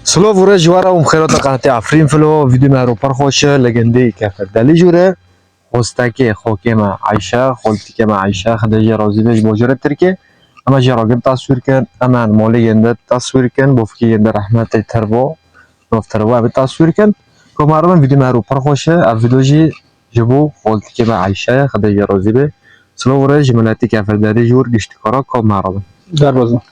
سلو ورا جوارا ومخيرات قناة عفرين فلو فيديو مهرو پرخوشه لگندی کفر دلی جوره خوستکی خوکیما عایشه خولتیکما عایشه خداجی رازی بهش بوجره ترکه اما جراگم تصویر کن اما مالی ینده تصویر کن بفکی ینده رحمت تربو نفتربو ابی تصویر کن که مردم ویدیو مهرو پرخوشه اف ویدیو جی جبو خولتیکما عایشه خداجی رازی به سلو ورا جملاتی کفر دلی جور گشتکارا که مردم در بازم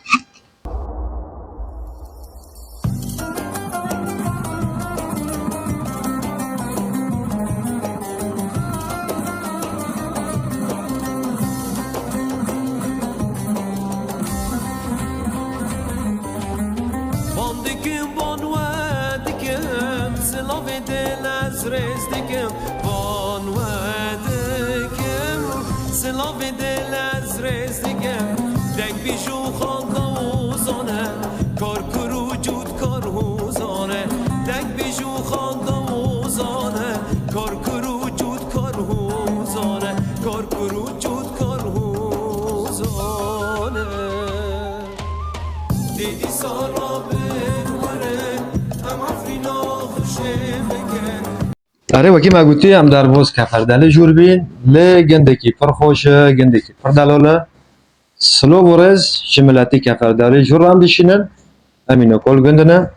اره وکی ما گویی هم در باز کفر دل جور بین ل گندکی پر خوشه گندکی پر دلاله سلو ورز جملاتی کفر دل جور هم بشینن امینو کل گندنه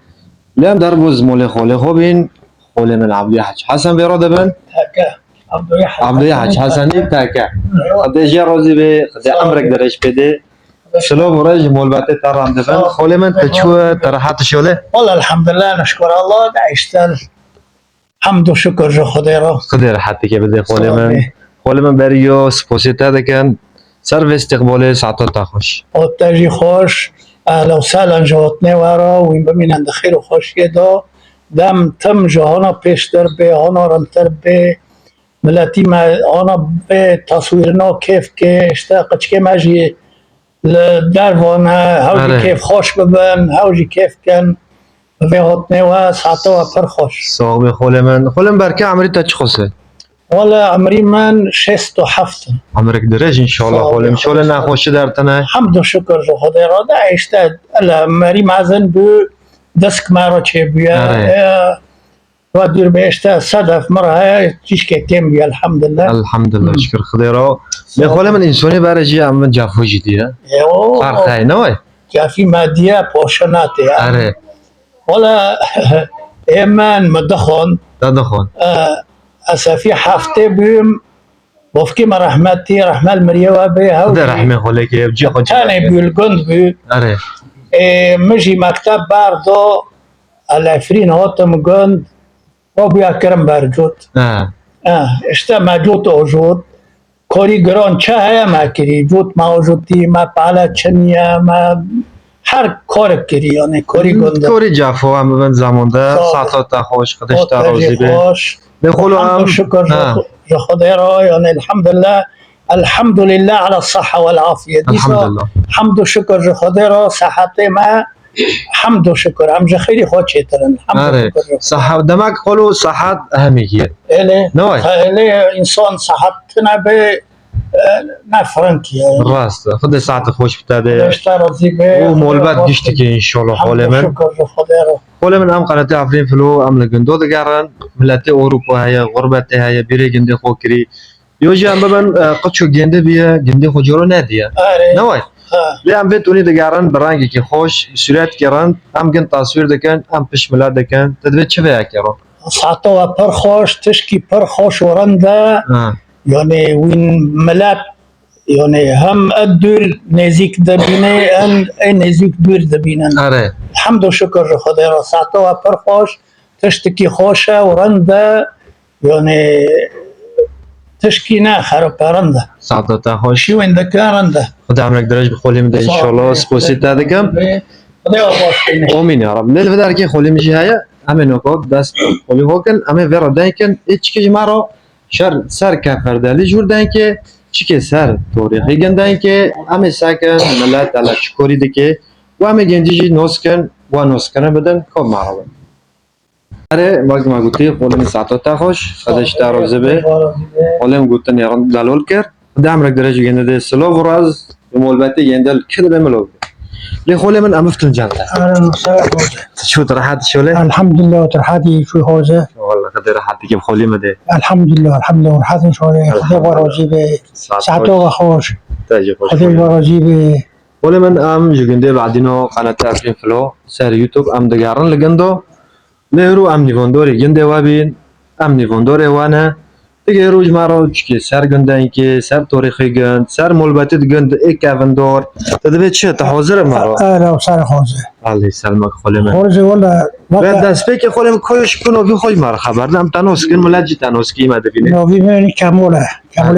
لام در باز مال خاله خوبین خاله من عبدی حج حسن بیراده بن عبدی حج حسنی تاکه خداجی رازی به خدا امرک درش بده سلو ورز مولبات ترام دفن خاله من تشوه ترحت شوله والله الحمد لله نشكر الله دعشتل حمد و شکر خدا را خدا راحتی که بده خاله من بریو سپاسیته دکن سر و استقبال ساعتات خوش تاجی خوش اهلا و سهلا جواتنه وارا و این ببینند خیر و خوشی دا دم تم جهانا پیش در به آنا رمتر به ملتی ما آنا به تصویرنا کیف که اشتا قچکه مجی در وانه هاوجی کیف خوش ببن هاوجی کیف کن به هاتنه و ساعتا و پر خوش صاحب خاله من برکه عمری تا چه خوسته والا عمری من 67 عمرك درج ان شاء الله خاله ان شاء الله نخوش در تنه حمد و شکر خدا را دعشتا الا مری معزن بو دسک مرا چه بیا و دیر بهشتا صدف مرا چیش که تیم بیا الحمدلله الحمدلله شکر خدا را به خاله من انسانی برجی اما جفو جدیه فرق هی نه جافی مادیه پوشناته اره والا ایمان مدخون دادخون اسافی هفته بیم بافکی ما رحمتی رحمل مریوا به ها خدا رحمه خاله که بجی خود تانه بیل گند بی اره مجی مکتب باردو الافرین هاتم گند و بیا کرم برجود اشتا موجود وجود کاری گران چه هیا ما کری جود موجودی ما پالا چنیا ما هر کار کری یعنی کاری گنده کاری جفو هم من زمانده ساعتات خوش خودش ترازی به بخلو هم شکر خدا را یعنی الحمد لله على الصحة والعافية الحمدلله حمد و شکر خدا را صحت ما حمد و شکر هم خیلی خوب چیترن آره صحت دمک خلو صحت اهمیه اله انسان صحت نبه نفرنکیه راست خود ساعت خوش بتاده اشتا راضی به و مولبت گشتی که انشالله خاله من شکر خدا را خاله من هم قناتی عفرین فلو هم لگندو دگرن ملت اروپا هیا غربت هیا بیره گنده خو کری یو جی هم ببن قدشو گنده بیا گنده خو جورو ندیه نوای لی هم بید اونی دگرن برانگی که خوش صورت کرن هم گن تصویر دکن هم پشملا دکن تدوید چه بیا کرن ساعتا و پر خوش تشکی پر خوش ورنده یعنی وین ملت یعنی هم ادور نزیک دبینه ان نزیک دور دبینن آره الحمد و شکر خدا را ساعتا و پر خوش تشتکی خوشه ورنده یعنی تشکی نه خراب پرنده ساعتا خوش شو اندکارنده خدا عمرک درج بخولی میده انشالله سپاسیت دادگم خدا آباد آمین یا رب لیل بدر که خولی میشه هیا همه نکات دست خولی هوکن همه ورا دنکن ایچ که مرا شر سر کفر دلی جور دنکه چی که سر تاریخی گندن که همه سکن ملت علا چکوری دکه و همه گندیجی نوز کن و نوز کنه بدن کام مرا اره وقت ما گوتی خولم ساعتا خوش خدش ترازه به خولم گوتن یاران دلول کرد دم رک درجه گنده سلو وراز به مولبتی گندل کده به ملو لي خولي من أمفتن جانتا أهلا وسهلا خوزة. شو راحت شوله الحمد لله وترحاتي شو خوزة. والله قد راحت كيف خولي مدي الحمد لله ورحاتي شوية خذي ورازي به ساعته خوش تاجي خوش خذي ورازي به خولي من أم جوجندي بعدينو قناة تعرفين فلو سر يوتيوب أم دقارن لجندو لهرو أم نيفوندوري جندي وابين أم نيفوندوري وانا دیگه روز مرا چی سر گندن که سر تاریخی گند سر ملبتت گند یک کافندور تدبیر چه تحاضر مرا أهلا وسهلا خوزة. علی سلامک خاله من خوزة ولا بعد وقت دست که خاله من کاش کنو بی خوی مرا خبر نم تناس کن ملت تناس کی مده بینه نوی من كمولة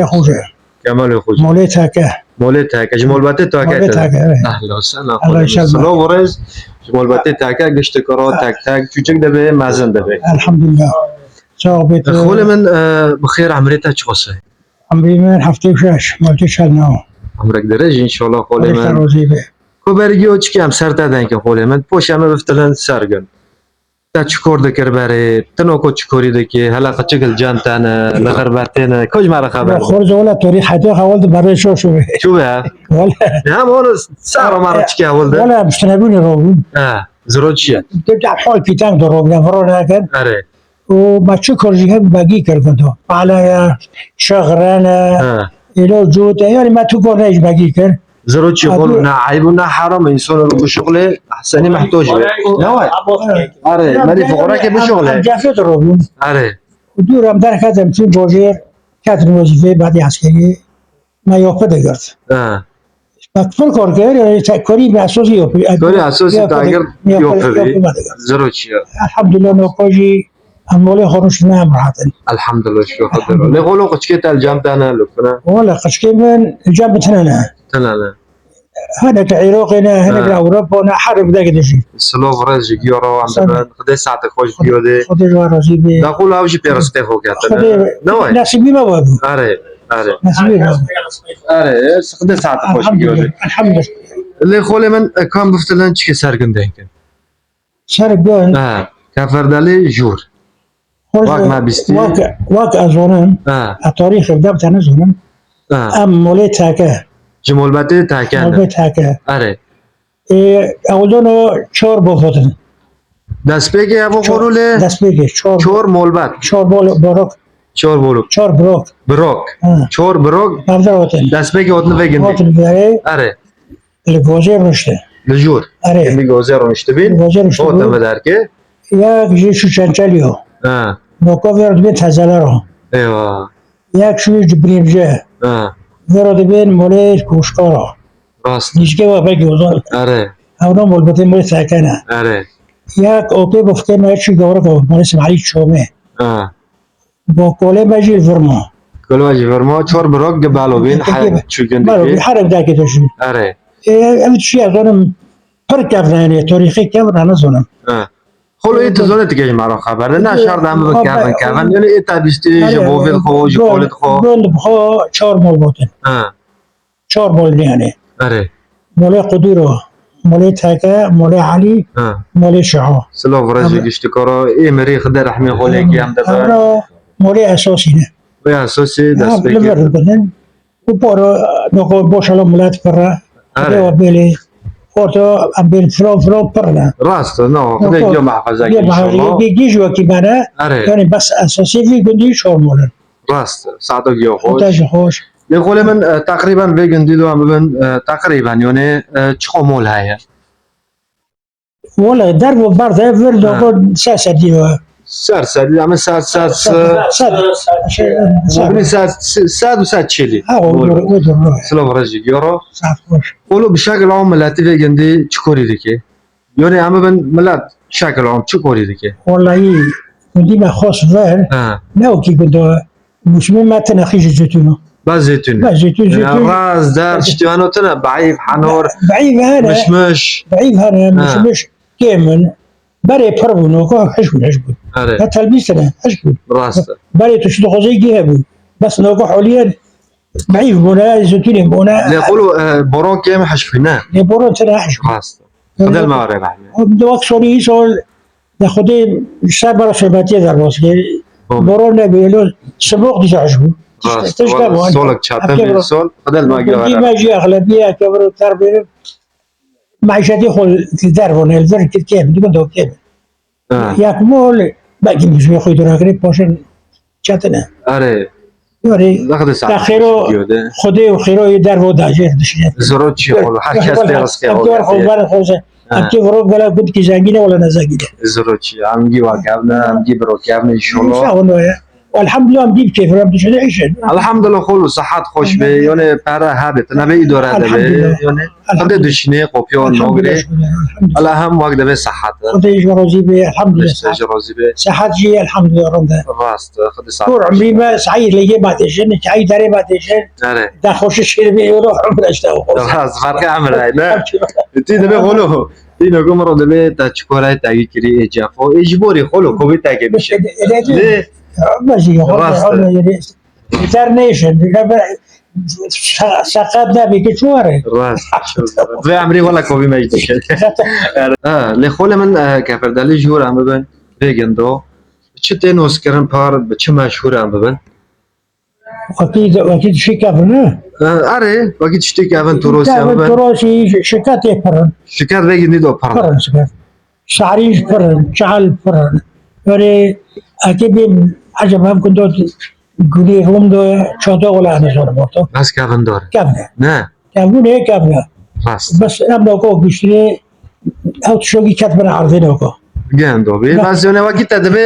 خوزة کمال خوش مولتها که مولت که جمال بته تا که مولتها که اهلا وسهلا الله خاله يسلمك. سلام ورز جمال بته تا که گشت کرا تک تک چوچک دبه مزن دبه الحمد لله صوبت خاله من بخیر عمرته چه قصه عمري من هفتي وشاش مالتي شالناو عمرك درج ان شاء الله خاله مالتي من روزي به کوبرگیو چی کم سر دادن که خوله من پوشمه بفتلن سرگن تا چکور دکر بره تنو کو چکوری دکی حلقه چگل جانتانه لغربتینه کج مرا خبر خرج ولا تاريخ حتى حاولت برا شو به شو به ولا هم اون سارا مرا چکی اول ده ولا مشتنبوني روبون زرود چیه تبدأ حول بيتان ضروب فرنا كان اره وما تشكر جهة باقي كركنتو على شغرانة إلى جوتا يعني ما تقول ريش باقي كر زرود چی قول نه عیب و نه حرام انسان رو بشغله احسنی محتاج به نه اره مدی فقرا که بشغله جافت روبون اره ودورم در کردم توی بوجیر کتر وظیفه بعدی عسکری ما یافته گرد فکر کار کرد یا کاری به اساسی یافته کاری اساسی تاگر یافته زرود چیه الحمدلله نوکاجی اموال خورش نام راحتن الحمدلله شو خدا لغولو قچکت الجام تانا لکنه والله قشكي من الجنب تنانا تنانا هذا كعراقنا هنا كأوروبا أنا حرب ذاك الشيء سلوف رز جيورو عندنا خدي ساعة خوش بيودي خذ الورازي بي داخل هاوجي بيرستي هو كاتنا خذ نوي ناسبي ما بابو اري اري ناسبي ما اري خدي ساعة خوش بيودي الحمد لله اللي خولي من كان بفتلن چكي سرگن دينكن شارك بون كفردالي جور واك ما بيستي واك أزونن التاريخ بدأ تنزونن أم موليت هكا جمول باتي تاكان موليت هكا اري أولونو چهار بخوتن دست بگی ابو خورول دست بگی چور مولبت چهار بروک چور بولو چهار بروک بروک چور بروک بردارتن دست بگی اتن بگن هاتن بره اره الجوزير نشته لجور اره اللي جوزيرو نشتبين الجوزير نشته هو تم داركي يا جيشو چنچليو نوكو ورد بين تزالارو ايوه ياك شوي جبريل جه ورد بين موليش كوشكارا راست نيشكي وابقي وزال اره اونا مولبتين مولي ساكنا اره ياك اوكي بفتين ما يشي دورك مولي سمعلي شومي با كولي ماجي الفرما كل واجي فرما چور بروك قبالو بين حرب شو بالو جندكي بحرب داكي توشي اره امت شي اظنم پر كافراني تاريخي كافراني زونم خلو ايت زونت كي مرا خبر نه شرط هم بكافن كافن يعني ايت بيستي جبوفيل خو جولت خو قول بخو چهار مول بوتن چهار مول يعني اره مولي قديرو مولي تاكا مولي علي مولي شعو سلو فرجي گشتكارو اي مري خدر رحمي خوليكي هم دفع أنا مولي أساسي نه ويا سوسي دست بگی لبر بدن وبارو نقول بوشالو ملات برا اره بيلي فوتو ام بين فلو برنا راست نو خدي يوم محفظك ان شاء الله يجوا كيمانا اره يعني بس أساسي في قندي شهر مولن راست ساعتك يو خوش تاج خوش يقول من تقريبا بيجن ديلو هم بن تقريبا يعني چخو مول هاي والله درب برد ورد نقول ساسة ديوا سرسد عم ساد ممكن ساد وساد تشيلي ودر سلام رجي يورو ساعة خوش قولوا بشكل عام ملاتي في جندي چكوري ديكي يعني عم بن ملات بشكل عام چكوري ديكي والله قندي ما خوش فر ناو كي قندو مش ما تنخيش زيتونو باز زيتون لا زيتون راس دار شتوانو تنا بعيف حنور بعيد هذا مش بعيد هذا مش كامل بري بربونو كو حشبون اره تلبيسنا حشبون راست بري تشد غزي جيبون بس نوكو حوليا بعيد بونا زيتوني بونا يقولوا برون كيم حشفنا يبورون تنا حشبون راست هذا المعرفة دوك سوري سول ناخذ شابر شباتي ذا الوصل برون بيلو سبوق دي حشبون سولك شاتم سول هذا المعرفة دي ما جي اغلبيه كبروا تربيه معيشتي خل تدرون الفرق كيف تقول كيف ياك مول باقي مش يخوي دراغري باشن شاتنا آره يوري لقد ساعت خيرو خدي وخيرو يدار ودا جه دشيت زرود شي خلو هر کس درس که دور خبر خوزه اكي ورو ولا قلت كي زانجينا ولا نزاجينا زرود شي امگی واقعنا امگی بروکیام ان شاء الله والحمد لله مدير كيف رب تشهد عيشن الحمد لله خلو صحت خوش به یعنی پر هابت نبی اداره ده یعنی خود دشنه قپیان نگره الله هم وقت به صحت خدي راضي به الحمد لله راضی به صحت جي الحمد لله رب راست خود صحت طول عمري ما سعيد لي بعد شن سعيد داري بعد شن آره دا خوش الشيء بي يروح عمره اشتاق راست فرق عمل نه تی دبی خلو اینو گم رو دبی تا چکورای تاگی کری اجافو اجباری خلو کوبی تاگی میشه نه ماشي انترنيشن سقط نبي كشواري راست و عمری ولا کوبی میشه لخول من کفردالی جور هم ببین بگندو چه تنوس کردن پار به چه مشهور هم ببین اكيد شي كافنا آره وقتی چتی که اون توروسی هم ببین تروسي شكات يبرن شکر بگیری دو پار برن شكات شعريش برن شعل برن يعني اكيد عجب هم كنت قولي روم دو شاطئ ولا انا صار بورتو بس که اون داره كافنا نه كافنا كافنا راست بس انا بقول بيشتري او تشوقي كاتب عرضين اوكو گندو بی بس یعنی وقتی تدبی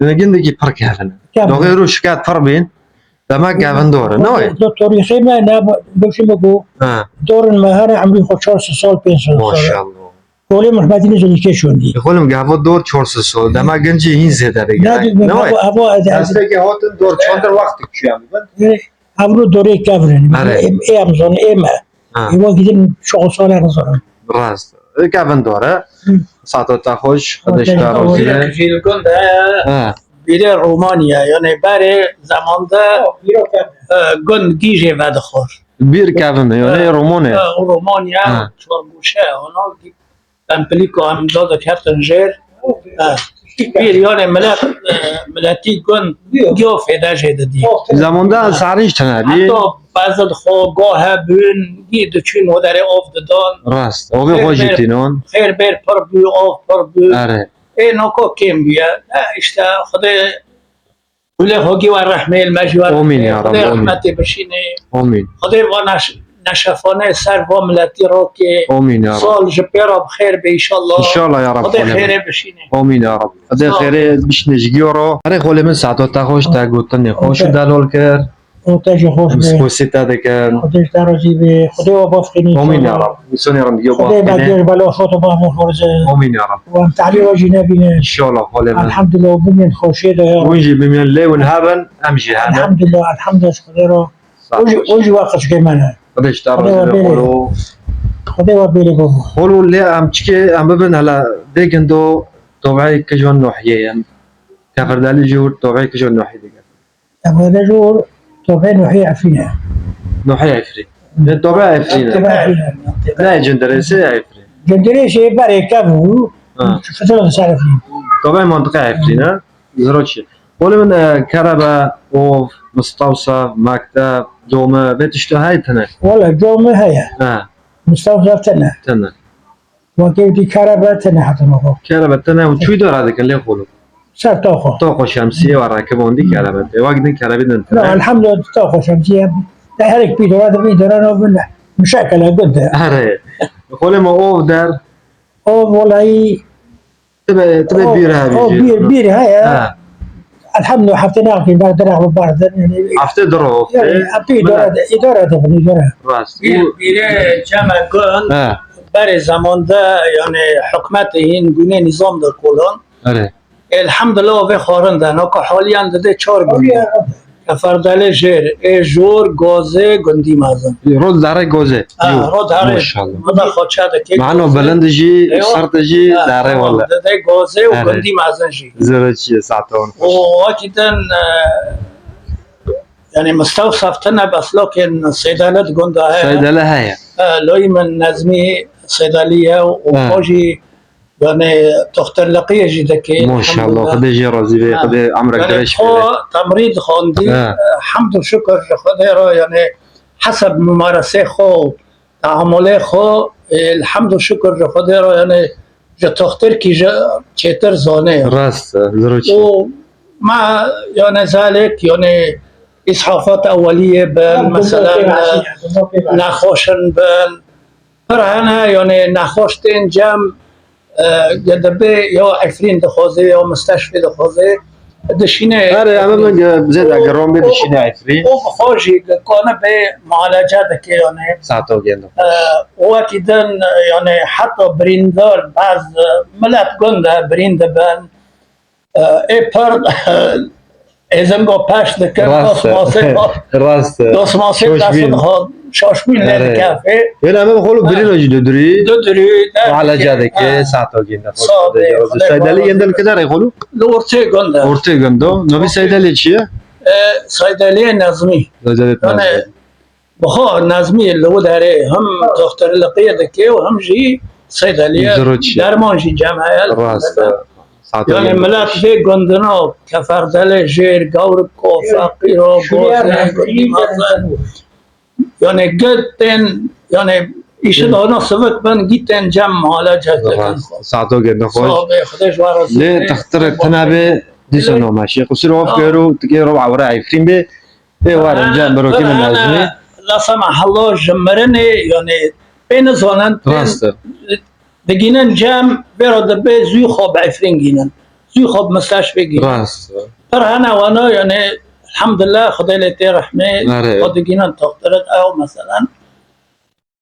گندگی پر کردن دوغی رو شکات پر بین دما که اون داره نه دكتور خيمه انا بمشي بقول دور المهارة عمري خد 4 سال 5 سال ماشاءالله قولي محمد نزل كيشون دي خودم گاو دور 400 سال دما گنجی این زده بگه نه ابو دست که هاتن دور چندر وقت کشیم عمرو دوري كافرن اي امزون ايما هو كده شغل صار نظر راست گاون داره ساعت تا خوش خودش داره جيل كنت بيري رومانيا يعني باري زمان ده گند گیجه ود خور بیر گاون یعنی رومانه رومانیا چورگوشه اونا تمپلیکو هم داده کردن جر بیر یعنی ملتی گند گیو فیده جده دی زمان ده سعریش تنه بی حتی بعضد خواه بین گید چین و در آف دادن راست آبی خوشی تینون خیر بیر پر بی آف پر بی آره اینو که کم بیا اشتا خدا ولی هاگی و رحمه المجوار آمین یا رب خدا رحمتی بشینه آمین خدا و نشفانه سر و ملتی را که آمین یا رب سال جپیرا بخیر به ایشالله انشالله یا رب خدا خیره بشینه آمین یا رب خدا خیره بشنجگی رو هر خاله من ساعت تا خوش تا گوتن خوش دلال کرد اوتاج خوش به مسکوسی تا دکن خودش درازی به خدا و بافقینی آمین یا رب میسونی رم دیگه خدا بافقینه بگیر بلا خود و بافقین خورزه آمین یا رب و تعلی و جنه بینه انشالله خاله من الحمدلله بمین خوشی ده ونجي بمن لي ونهابن امشي انا الحمدلله الحمدلله خدا رو اوجی وقتش که منه قدش تعرف خلو خدا و بیلی گفت خلو اللي ام تشكي ام ببن هلا ديكندو طبيعي كجون نوحيه يعني كفر دالي جور طبيعي كجون نوحيه ديك اما رجل طبعا وحي عفينه نوحيه عفري طبيعي عفري لا جندريسي عفري جندري شيء باري كابو فتره سالفين طبيعي منطقه عفرينا زروتشي ولا من كهرباء او مستوصف مكتب دومه بتشتهي تنه والله جوم هيا مستوصف تنه تنه وكيف دي كهرباء تنه حتى ما كهرباء تنه وشوي دور هذاك اللي يقولوا صار توخو طاقة شمسية وراكبون دي كهرباء واجد كهرباء انت لا الحمد لله طاقة شمسية تهلك بيدوران وبنا مشاكل قلت اره خول ما او در او والله تبى بير هذه بير هاي الحمد لله حفتنا في بعد درع وبعد يعني عفته درو يعني إدارة تبني إدارة راست بير جمع قن برای زمان ده يعني حكمت هين گونه نظام در کلان اره الحمد لله و خارنده ناکا حالیان داده 4 گنده کفردل جر جور گازه گندی مازن رود داره گوزه رود داره ماشاءالله مدا خودشه ده که معنو بلند جی سرت جی داره والله داده گازه و گندی مازن جی زره چیه ساعتون و وقتاً يعني مستوصف تنه بس لكن صيدلة قنده هي صيدلة هي لوي من نظمي صيدلية وفوجي يعني دكتور لقيه جدك ما شاء الله قد يجي رازي بي قد عمرك درش تمريض خاندي الحمد والشكر خدا يعني حسب ممارسه خو تعامله خو الحمد و شکر خدا را یعنی جا تختر کی جا چیتر زانه راست زروچی و مع يعني ذلك يعني إسعافات أولية بن مثلا نخوشن بن فرهنا يعني نخوشتين جم قدبي يا عفرين دخوزي يا مستشفى دخوزي دشينه آره همه من زد اگر روم بشینه عفری وبخوجي كان بمعالجات يعني ساعتو گندو وقتی دن يعني حتى بريندر بعض ملت گنده بريند بن ای پر ازنگو پشت دکن راست دوسماسه دستون ها شاشبین آره. لید کافه یعنی همه بخولو برینو جدو دری دو دری معالجه که ساعتو گنده صادق. سایدلی گندل که داره خولو لورته گنده ارته گندو نوی سایدلی چیه؟ صیدلی نظمی زجرت يعني نزد بخار نظمی اللي داره هم دكتور لقيه دكي وهم جي صيدليه زروتشي. درمان جي جمعيه راست ساعتو يعني گندو ملات في قندنا كفردل جير قورب فقير يعني قدتن يعني يشد هنا سبك بن جيتن جم معالجه راست ساعتو گندو خوش صابي خدش ورا لی تختر تنابه دیسونو ماشي قصير وف كيرو تكيرو عورا عفرين به وارن جان بروكي من لازمي لا سمح الله جمرني يعني بين زونن راست دقينا جام بيرد بي زي خوب عفرين جينا زي خوب مستشفى جينا راست فرهنا وانا يعني الحمد لله خدي لي رحمه نعم. قد جينا تقدرت او مثلا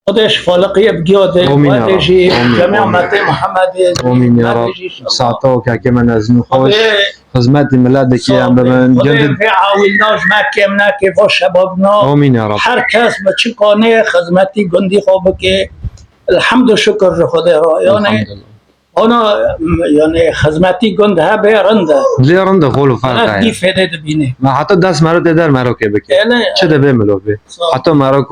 قديش فالقية بجودة آمين يا رب. وادجي آمين. جميع آمين. امتي محمد آمين يا رب ساعتو كاكي من لازمي خوش خدمات ملادك يا عم بمن جدد في عاوناش ما كمنا كيف شبابنا آمين يا رب هر کس به چه کانه خدمتی گندی خوبه که الحمد و شکر خدا را یعنی الحمد لله اونا یعنی خدمتی گند ها به رنده لي رند خولو فرق انا دی هاي فیده دبینه ما حتى داس مرو تدار مرو كي بكي یعنی چه دبه ملو به حتى مرو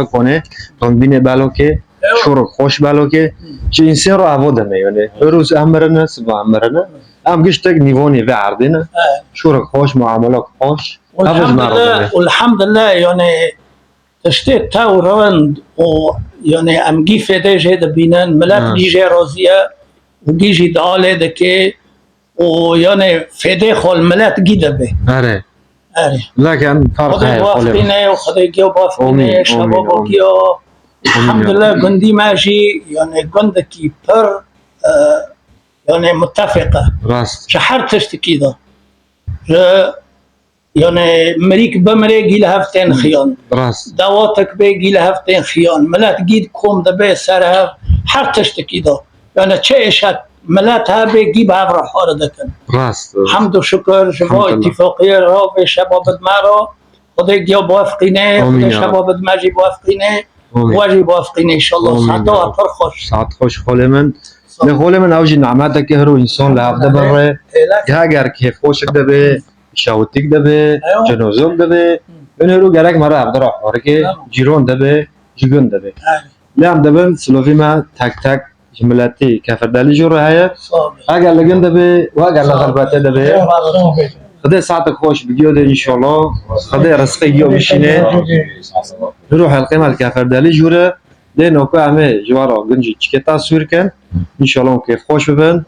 کنه رنگ بینه بالو که شور خوش بالو که چه انسان رو عوض نه یعنی روز امرنا سبا امرنا ام گشتك نيفوني في عرضنا شورك خوش معاملك خوش والحمد لله والحمد لله يعني تشتيت تاو روند و يعني ام جي فيده جه دبینن ملت جيجي راضيه وجيجي داله دكي ويعني فيده خول ملت جيده به اره اره لكن فرق خدای هاي وافقینه و خدای گیو بافقینه آمین، شباب آمین. گیو الحمد لله گندی ماشي يعني گندکی پر يعني متفقه راست شحر تشتكي ده يعني مريك بمري جيل هفتين خيان راست دواتك بي جيل هفتين خيان ملات جيد كوم ده بي سرها حر تشتكي ده يعني تشيشت ملات ها بي جيب عبر حارة دكن راست الحمد وشكر شباب الحمد لله. اتفاقية رافي شباب دمارو خدي جيو بوافقينه آمين خدي يا شباب دماجي بوافقينه آمين. واجي بوافقينه ان شاء الله آمين يا ساعتها رب. فرخش ساعت خوش خول من لخول من اوجي نعمتك هرو انسان لعبده بره هاگر كيف خوشك دبه شاوتيك دبه أيوة. جنوزم دبه من هرو گرك مرا عبده را حاركي جيرون دبه جيگون دبه لام دبن سلوفي ما تك تك جملاتي كفر دالي جور هيا اگر لگن دبه و اگر لغلبته دبه خدای ساعتك خوش بجوده ان شاء الله خدای رزقي جو بشينه نروح القيمة الكافر دالي جوره لأنه كامل جوارا جنجي تشكيتا سوير كان إن شاء الله كيف خوش ببن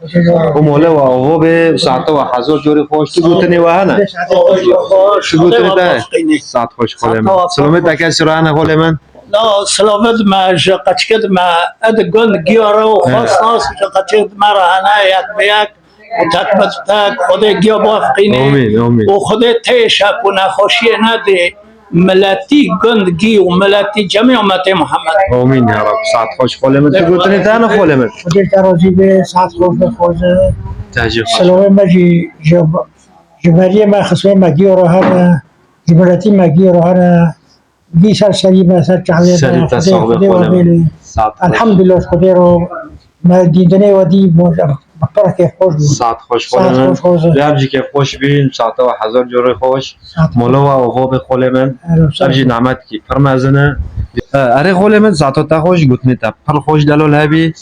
ومولا وهو بساعته وحزور جوري خوش تقولتني وهنا تقولتني ده ساعت خوش خالي سلامت أكيد سرعنا خالي من لا سلامت ما قد ما ادقون جيورا وخاص ناس قد ما رانا ياك بياك وتكبتك خدي جيو بوافقيني آمين آمين وخدي تيشك ونخوشي نادي ملاتي قندقي وملاتي جميع امتي محمد آمين يا رب ساعت خوش خالي من تقولتني ثاني خالي من خودش راضی به ساعت خوش بخوزه تهجي خوش سلامه مجی جمهوری ما خصوصی مگی رو هر جمهوریتی مگی رو هر بی سر سری به سر چهله سري تصاحب خدای خالي من وبیلی ساعت خوش الحمدلله خدای رو ما دیدنه و دی بپره که خوش بود ساعت خوش خالي ساعت من خوش خوزه لابجي كيف خوش بين ساعته وحزور جوري خوش ساعت مولا وهو بخالي من خوش ابجي نعمت کی فرمازنه اره خول من ساعتو تا خوش گوتنی تا پر خوش دلول هبی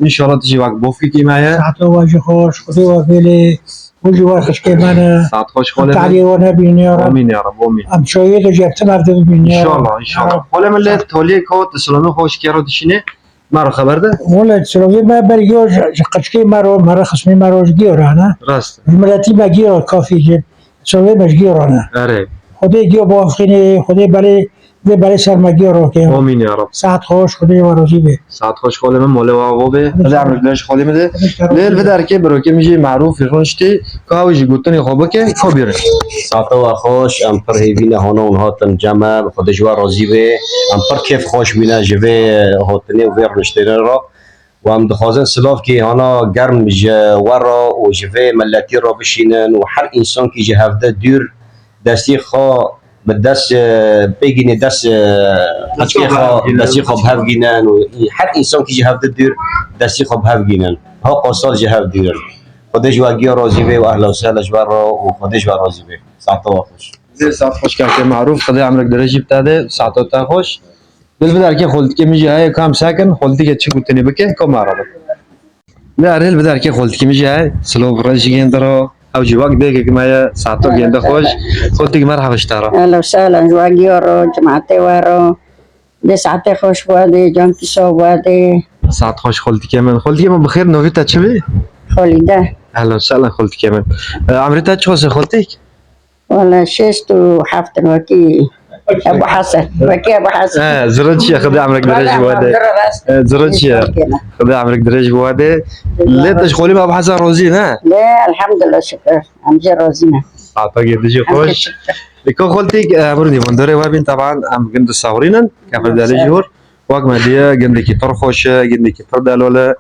ان شاء الله تجي وقت بوفي کی مایا ساعت واجه خوش خدای وبیلی وجه ورخش که من ساعت خوش خول تعلی من و نبینی یا رب امين يا رب امين ام شاید جبت مرد ببینی ان شاء الله ان شاء الله خول من له تولي کو تسلمي خوش کی رو دشینه مرا خبر ده ولا سلوی ما برگیو قچکی مرا خصمی مرا گیرانه راست ملتی ما گیر کافی جن سلوی مش گیرانه آره خدای گیو بافخینه خدای بله سر ما گیرو که آمین یا رب ساعت خوش خدای وارزی به ساعت خوش خاله من مال واقعه خدا عمرك داش خاله مده لیل بدر که برو که میشه معروف رونشتی که هاویجی گوتنی خوبه که خبیره ساعتا و خوش ام پر هیوینه هانا اونها تن جمع خود جوا راضی به ام پر کیف خوش بینه جوه هاتنی و ویر نشتره را و ام دخوازن سلاف که هانا گرم ورا و جوه ملتی را بشینن و هر انسان که جه هفته دور دستی خواه به دست بگینه دست حچکی خواه دستی خواه بهفگینن و هر انسان که جه هفته دور دستی خواه بهفگینن ها قاسال جه هفته دور خودش واقعی راضی به و اهل و سهل جبر و خودش راضی به ساعت و خوش زي ساعت خوش که معروف خدا عمرك درجی بتاده ساعت تا خوش دل بدر که خلت که میشه های کام ساکن خلتی که چی گوتنی بکه کام عربه نه رهل بدر که خلت که میشه های سلو برنج گندرا او جواک دیگه که ما ساعت تا گنده خوش خلتی که مرحبا اشترا اهلا وسهلا جواگيورو جماعتي وارو دي ساعتي خوش بوادي جانكي سو بوادي ساعت خوش خلتی که من بخیر نوی تا چه بی خالده اهلا وسهلا خلتی که من عمری تا چه واسه خلتیک ولا شست وحفت وكي ابو حسن وكي ابو حسن زرتشي خدا عمرك درج بواده زرتشي خدا عمرك درج بواده لا تشغلي مع ابو حسن روزي ها لا الحمد لله شكرا ام جي روزينا اعتقد دي خوش لكن خلتيك برني بندري وابين طبعا ام جند الصورين كفر دالي جور واقما دي جندكي فرخوش جندكي فردالولا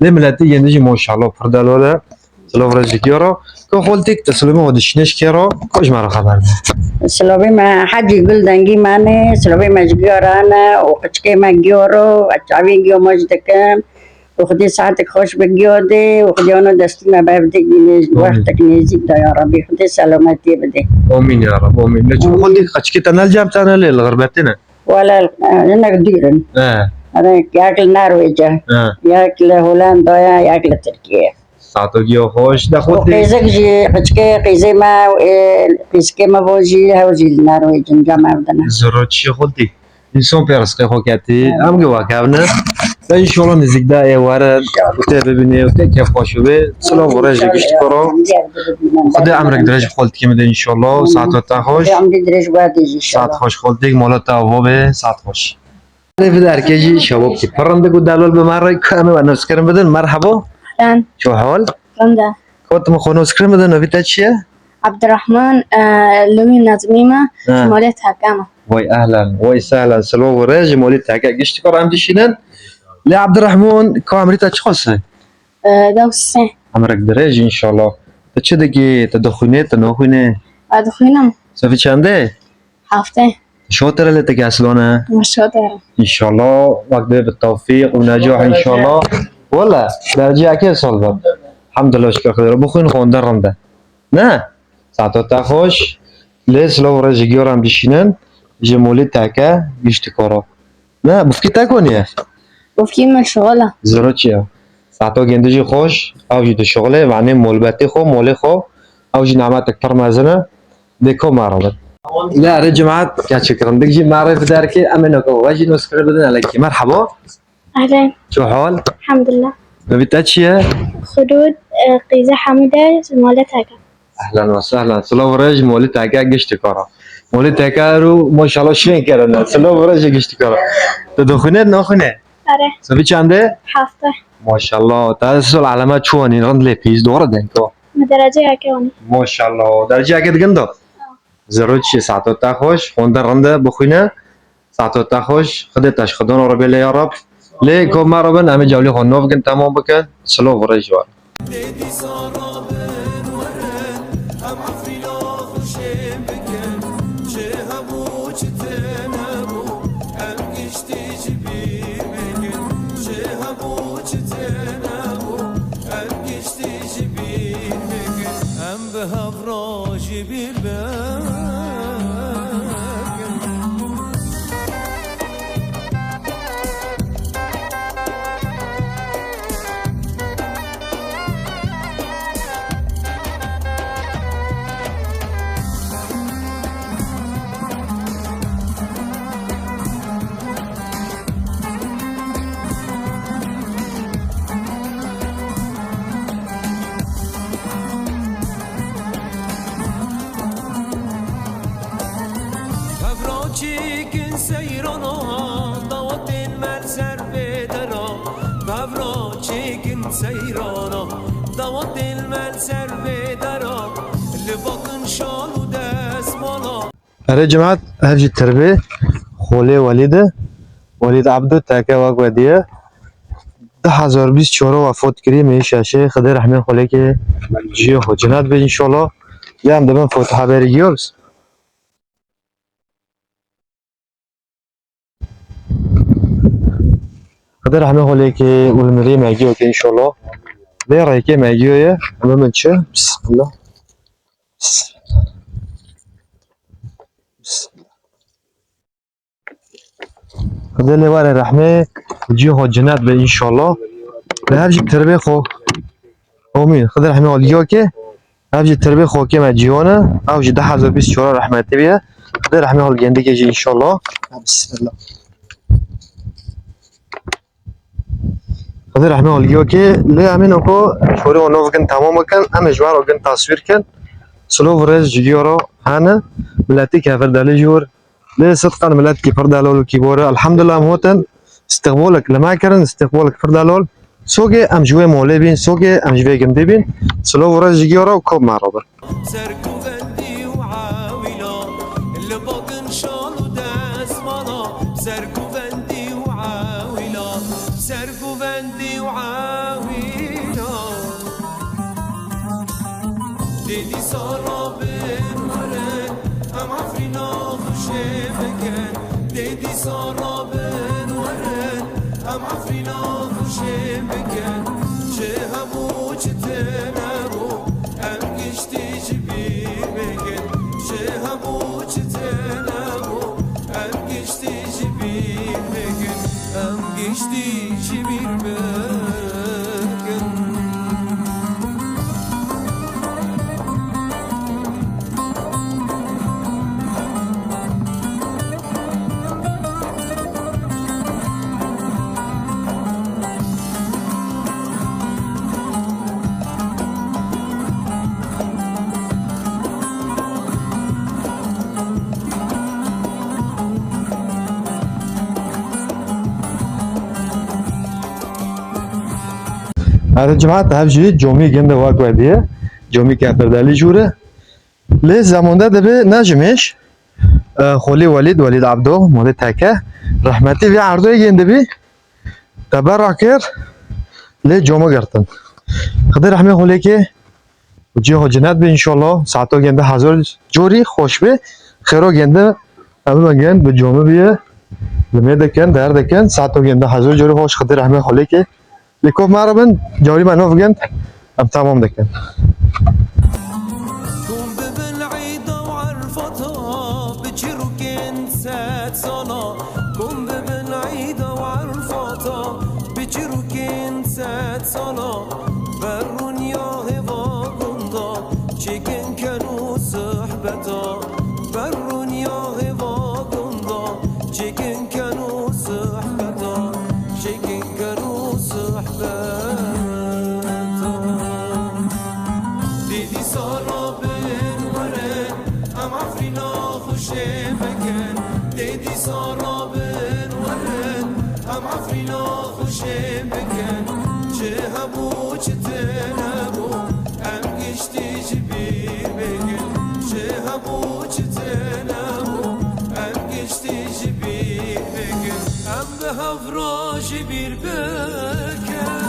لملاتي جندجي ما شاء الله فردالولا سلام رجيكيرو كو خلتيك تسلمي ودشنش كيرو كوش مرة خبر سلوبي ما حاجي يقول دنجي ماني سلوبي ما جيورانا وقشكي ما جيورو اتشعبي جيو مجدكم وخدي ساعتك خوش بجيودي وخدي انا دستي ما بابدك وقتك نيزيك دا يا ربي خدي سلامتي بدي امين يا رب امين لكن خلتيك قشكي تنال جامتنا للغربتنا ولا انك ديرن هذا ياكل نرويجا ياكل هولندا ياكل تركيا ساعتو گیو خوش ده خودی قیزک جی قچکه قیزه ما قیزکه ما بوجی هاوجی نرویجن جمع بدنا زرو چی خودی انسان پیرس که خوکتی هم گوا کابنه ده انشالله نزدیک ده ایواره وته ببینه وته کیف خوشو به سلام ورج گشت کرو خدا عمرك درج خولت که میده انشالله ساعت تا خوش عمري درج بادي ساعت خوش خولتیک مالات تا به ساعت خوش في دركجي شباب كي فرنده قد دالول بمره كانوا انا اسكرم بدن مرحبا شو حال رندا كنت مخونو اسكرم بدن نويتا چيه عبد الرحمن لوي نظميمة مولاتها كامة وي اهلا وي سهلا سلو ورج مولد تاكا قشت كور عم دشينن لا عبد الرحمن كو عمريتا تشخص دوسين عمرك درج ان شاء الله تشدكي تدخوني تنوخوني أدخلنا سوفي چنده حافظة شو ترى اللي تكاسلونه مشهورة ان شاء الله وقت بالتوفيق ونجاح ان شاء الله والله درجة اكيد صلبت الحمد لله شكرا خير بخون خون درنده نه ساعتو تا خوش ليس لو رجع جورام بشينن جمولي تاكا بيشتكورو نه بفكي تاكونيه وفي مشغولة زروتشيا ساعتو گندجي خوش او جي شغله معنی مولبتي خو مولي خو او جي نعمات اكتر مازنه ديكو ماربت لا رجمعات كاتشكرا دقجي معرفة داركي امنكو واجي نسكر بدنا لك مرحبا أهلا شو حال الحمد لله بتاتشيا خدود قيزة حميدة مولاتها كامة اهلا وسهلا سلام رج مولد تاكا قشت كورا مولد تاكا رو ما شاء الله شين كرنا سلام رج قشت كورا تدخنت ناخنه أره سوي چنده حافظة ما شاء الله تاسل علامات شواني رند لي بيز دورة دنكو مدرجة كوني ما شاء الله درجة اكيد گندو زروت شي ساعتو تا خوش خوندن رنده بخوينه ساعتو تا خوش خدتش خدون رو بله يا رب ليه كو ما ربن امي جولي خنوف كن تمام بك سلام رج جوار المال سر بدرا بابرا چیکن سیرانا دوات المال سر بدرا لباقن شالو دست مالا. أري جماعة هذه التربية خولي ولید عبدو تاکه وقت ودیه 2024 وفات کری میشه خدا رحمه خاله که جیه خود جنت به انشالله یه هم دبن فوت حبری گیرس خدا رحمه خاله که اولمری مگیو که انشالله به رای که مگیوه همه من چه بسم الله بسم الله. خدا لیوار رحمه جیه خود جنت به انشالله به هر جی تربیه خو آمین خدا رحمه خاله که هفجی تربیه خوکی مجیانه اوجی 2024 رحمتی بیه خدا رحمه حال گنده که جی انشالله بسم الله خدا رحمه حال گیو که لی امین اکو شوری و نوف کن تمام کن ام اجوار و کن تصویر کن سلو ورز جگیو رو هانه ملتی که فردالی جور لی صدقا ملت کی فردالول کی بوره الحمدلله موتن استقبالك لما كرن استقبالك فردالول سوگه ام جوه موله بین سوگه ام جوه گنده بین سلو ورز جگیو رو کب معرابه سرکوبندی و عاویلا لباقن شالو دست مالا سرکوبندی و عاویلا سرکوبندی و عاویلا دیدی سارا بنوره هم افرینا خوشه بکن دیدی سارا بنوره هم افرینا خوشه بکن چه همو چه تنرو هم گشتی جبیر بگن چه همو چه تنرو هم گشتی جبیر بگن هم گشتی جبیر بگن هذا جماعة هفجي جومي جنده واق وديه جومي كافردالي جوره لي زمان ده به نجمش خولي ولید عبدو مولد تکه رحمتی وی عرضه گنده بی تبرکر لی جومه گرتن خدا رحمه خاله که جی ها جنت به انشالله ساعتا گنده هزار جوری خوش به خیرا گنده همه بگن به جومه بیه لمه دکن در دکن ساعتا گنده هزار جوری خوش خدا رحمه خاله که لیکوف مرا جاری منو بگن ام تمام دکن قوم بالعيدة وعرفتها بجرو كنت سات سنة قوم بالعيدة وعرفتها بجرو كنت سات سنة برون يا هوا قندا چكن كانوا صحبتا برون يا هوا قندا چكن كانوا صحبتا چكن كانوا صحبتا دیدی سارا بنوره هم افرینا خوشه بکن دیدی سارا بنوره هم افرینا خوشه بکن چه همو چه تنبو هم گشتی جبیر بگن چه همو چه تنبو هم گشتی جبیر بگن هم به هفرا جبیر بکن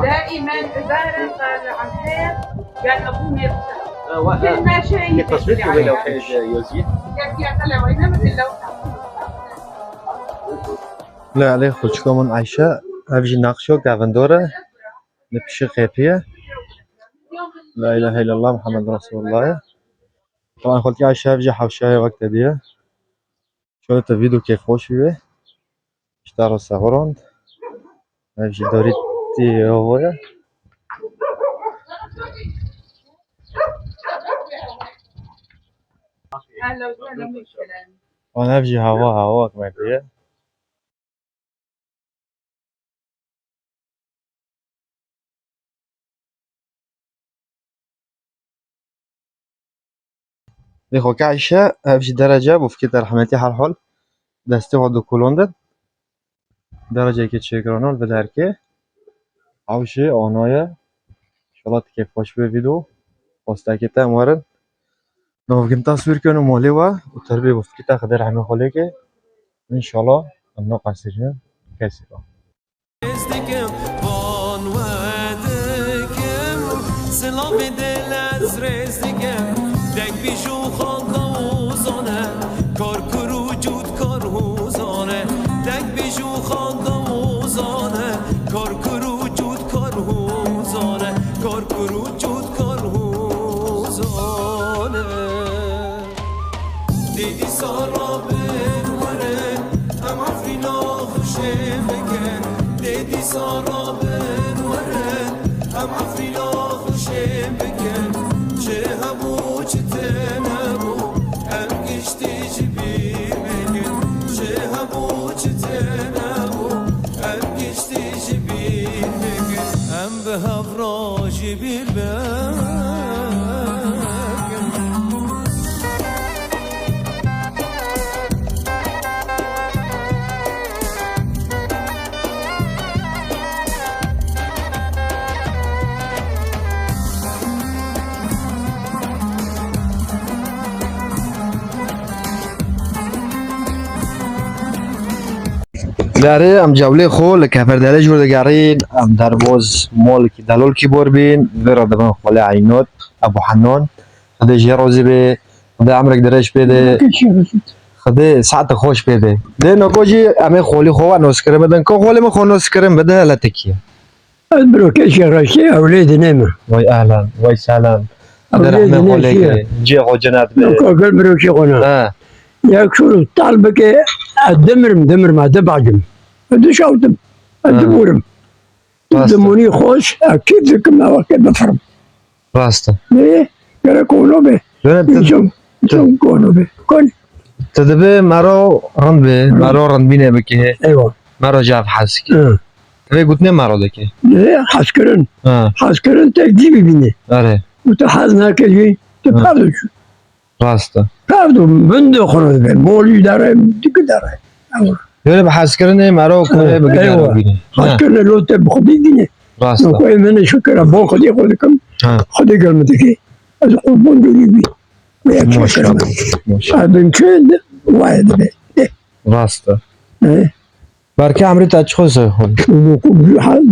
دائما عبارة قال عن خير قال أبوه يرسل كل ما شيء التصوير في لو حاجة يوزي كيف طلع وين مثل اللوحة لا عليه خوشكم من عايشة هفجي ناقشو قافندورة نبشي خيبية لا إله إلا الله محمد رسول الله طبعا خلتي عايشة هفجي حوشاية وقت ديه شو فيديو كيف خوش بيه اشتروا صغرون هفجي دوريت دي هوية هلا وسهلا مشكلة وانا هفجي هوا كمان ديه بخو كعشة بش درجة بفكت رحمتي حال دسته ودو كولوندد درجة که چکرانال به درکه عوشه آنایه شالات که خوش به ویدو خواسته که تا مورد نوگم تصویر کنم مالی و تربیه بفکت خدر همه خاله که انشالله امنا قصیرین کسی با ازدگم بان و دگم سلام دل از رزدگم دگ بیشو خاندوزانه کار کرو جود کار هوزانه دگ بیشو خاندوزانه کار کرو جود کار هوزانه کار کرو جود کار هوزانه دیدی سارا بروره ام افرینا خوشه بگن دیدی سارا بروره ام افرینا خوشه بگن چه همو چه تنمو ام گشتی جبی بگن چه همو چه تنمو ام گشتی جبی بگن ام به هفرا جبی بگن داره ام جوله خو لکفر دله جور دگرین ام درواز مال کی دلال کی بور بین ورا دبن خاله عینات ابو حنان خده جرازی به خده عمرک درش بده خده ساعت خوش بده ده نگوجی امه خالی خو نوسکره بدن که خالی ما خو نوسکره بده لتکیه بروكش راشي أولاد نعمة وای اهلا وای سلام در أولاد همه خاله نعمة که جی خو جنات به كل بروكش قنا اه ياك شو طالبك الدمر ما دبعجم ادش اوتم الدمورم راسته دموني خوش اكيد ذاك ما وكل بفرم راسته ايه كرا كونو به شو كونو به كون تدبه مرا رند به مرا رند بینه بکه ايوه مرا جاف حسکی تبه گوتنه مرا دکه ايه حسكرن اه حسكرن تكذيبي بيني آره متحازنا كذي تبقى شو راسته قابدو بند خرج به مولي داره دیگه داره یعنی به حس کردن مرا کنه بگی درو بینه حس کنه لو تب خودی بینه راسته نکوی من شکر با خودی کم خودی کم دیگه از قربان دیگه بی یک شکر من ادم چه واحد به راسته برکه عمری تا چه خوزه خود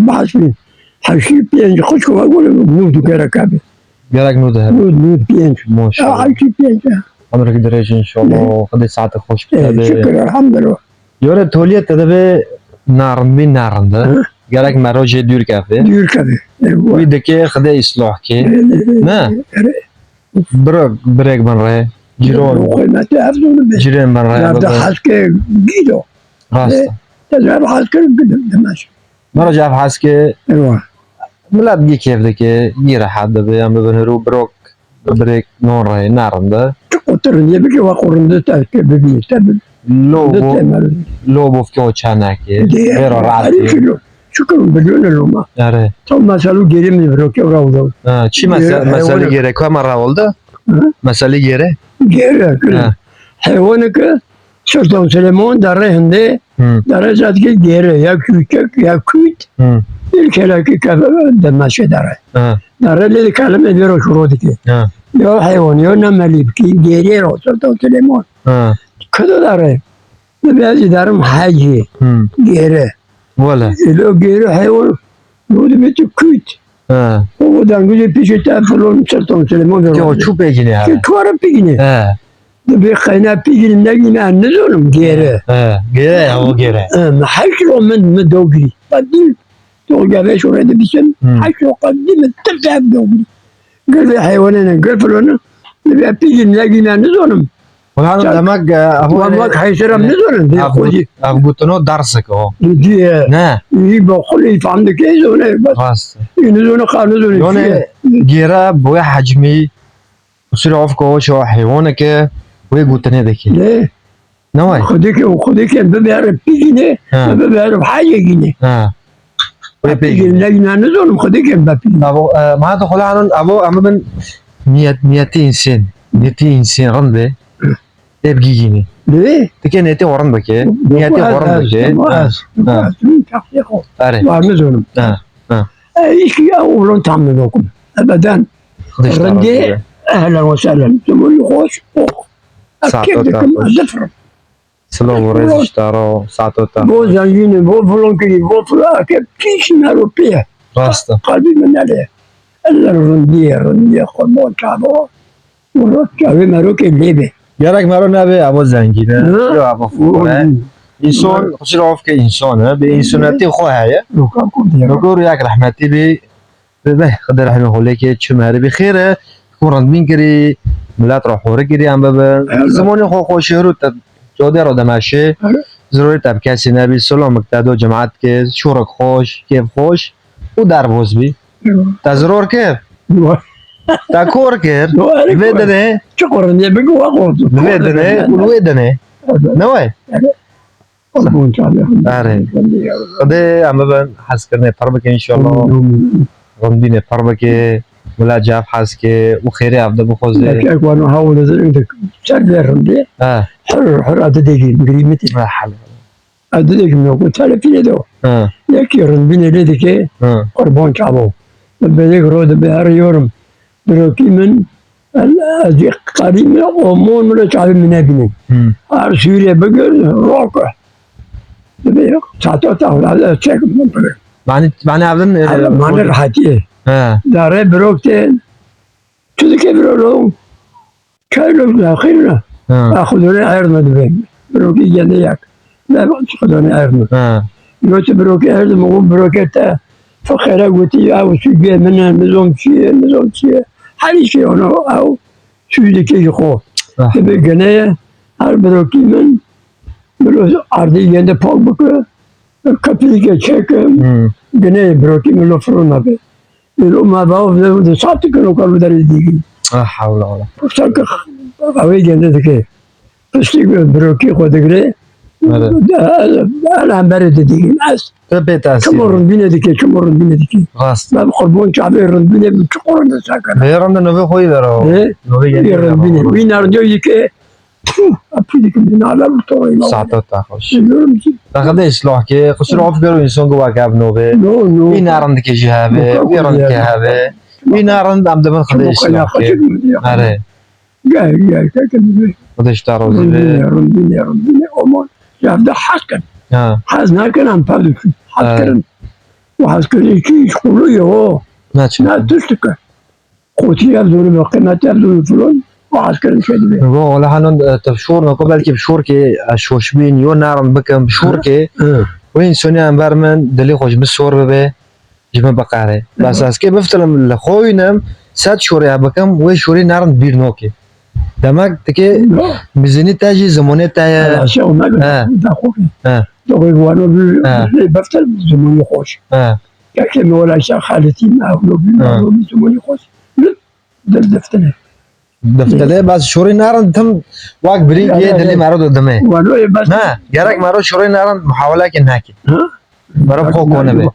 بحث بین حشی پینج خوش که بگویم نود که رکابه گرگ نوده نود پینج ماشاءالله حشی پینج عمرك دريج ان شاء الله خدي ساعتك خوش بتاده شکر الحمدلله يورا توليه تدبه نارن بين نارن ده گرگ مرا جه دور کافه دور کبه ويده که خدي اصلاح که نه بريك بن راه جيرون قيمته أفضل به جيران بن راه هذا حسك جيدو راسته تذهب حسك دمشق مرا جاف حس که ايوه ملات بي كيف ده که يرا حد به ام بنرو بروك بريك نور راه نارن ده قطرن يبكي وقرن تاك ببي تب لو بوفكو چاناكي غير راسي شكرا بدون اللوما اره ثم مسألة جري من بروك وراودو چی مسئله گیره که مرا ولده مسئله گیره گیره حیوانك سلطان سليمان داره هنده داره زاد که گیره یا کوچک یا کوت الكلاكي كذا دمشق داره داره اللي كلمة بيرو شروط كي يا حيوان يا نملي بكي جيري رو سلطان سليمان كذا داره نبي دارم حاجة جيري ولا لو جيري حيوان نود بيتو كوت هو دانجي بيجي تافلون سلطان سليمان كيو شو بيجيني هذا كي توارا بيجيني نبي خينا بيجي نجي مع النزول جيري جيري هو جيري ما حشرو من مدوغري قديم توقع شو هذا بيسم حشرو قديم ترتاح بدوغري قال لي حيواننا قال فلان نبي بيجي نلاقي مع نزولهم والله دمك والله حيصير نزولهم أبغوتنو درسك أهو دي نه يبقى خلي عندك إيه زونه بس خلاص نزولنا قال نزولهم يعني جيرة بوي حجمي وصير عفكو شو حيوانك ويقوتني ذكي ليه نواي خديك ببيعرف بيجيني ببيعرف حاجة جيني بيجي نلاقي مع نزولهم خديك ببيجي أبو ما تقول عنهم أبو أما من 200 سنة نتی اینسی رند به تبگی گینی ليه؟ تکی نتی ورن بکه نیتی ورن بکه آره وارمزونم ايش يا اولون تعملوكم ابدا خدش رندي اهلا وسهلا زموني خوش اكيد لكم زفر سلو ورز اشتارو ساعتو تا بو زنجيني بو فلونكي بو فلاكي كيش نارو بيه راستا قلبي من عليه الا رندي خمون شعبو ورد شعبي مروكي ليبي گرک مرا نبه ابا زنگینه یا ابا فوره انسان خسر عاف که انسانه به انسانیتی خواهیه لوكا كنت نگور یک رحمتی به خدا رحمه حاله که چمره بخیره کورند بین کری ملت را خوره کری هم ببه زمانی خوشی رو جاده را دمشه ضروری تب کسی نبی سلام مقتدا جماعت که شورک خوش کیف خوش او در باز بی تضرار کرد تا کور کرد بدنه شكرا بقوا قوت بدنه ولودنه نوای قلبون شعبي آره خدا هم ببن حس کرنه پر بکه انشالله غمدینه پر بکه ملا جاف حس که او خیره عبده بخوزه لك وانا هاول عندك سر رندي حر ادديك قريمتي لا حول ادديك من قلت له في دو لك رندي لديك قربان شعبو بديك رود بهر يورم دروكي من الازيق قريب من قومون ولا شعب من ابني ارسولي بقل روكه بديك ساعتها تاول على تشيك معنی عبدن معنى راحتي داره بروكتين شو كيف لو كانوا الاخير اخذوني عرض دبي بروكي جنياك لا اخذوني عرض قلت بروكي عرض مو بروكيتا فخيرا قلت او شو بيه منها نظام شيء حالي شيء انا او شو اللي كي يخو تبي جنيه هر بروكي من بلو عرضي جنده باك بك كابيكا تشيك جنيه بروكي من لفرونا به الأمة باو ده ساعات كانوا قالوا ده ديجي لا حول ولا فشلك قوي جدا كده فشلك بروكي خدقري أنا عم برد ديجي ناس تبي تأثير كم رندينا ديكي كم رندينا ديكي راست ما بقربون شعبي رندينا بتشقرن ده ساكن بيرند نوبي خوي درو نوبي رندينا وين رنديو يكي أبديك من على الطاولة ساعتو تاخش تاخده إصلاح که خسر عاف کرو انسان گو واقعب نوبه نو این نرند که جهابه ویرند که هبه این نرند هم دبن خده إصلاح که آره جاي كده خدش ترازی به رندينا أمان يبدأ حسكن حزنا كان عم فادك حسكن وحسكن كي يقولوا يو نه چه لا تشتكى قوتي يبدو بقيمة يبدو فلان وحسكن شدبه نگو ولی هنون تفشور نکو بلکه بشور که شوش بین یو نرند بکم بشور که و انسانی هم بر من دلی خوش بسور ببه جمع بقاره بس از که بفتلم لخوینم صد شوری بکم و شوری نرند بیر نوکی دمک تکه بزنی تاجی زمانه تای عشان ما ده خوفي ده وانا بفتل زماني خوش كاكي ولا شيء خالتي ما هو زماني خوش دفتله دفتله بس شوری نرند تم واق بری یه دلی مرا دادمه وانا بس نه گرک مرا شوری نرند محاوله که نکی برای خو کنه به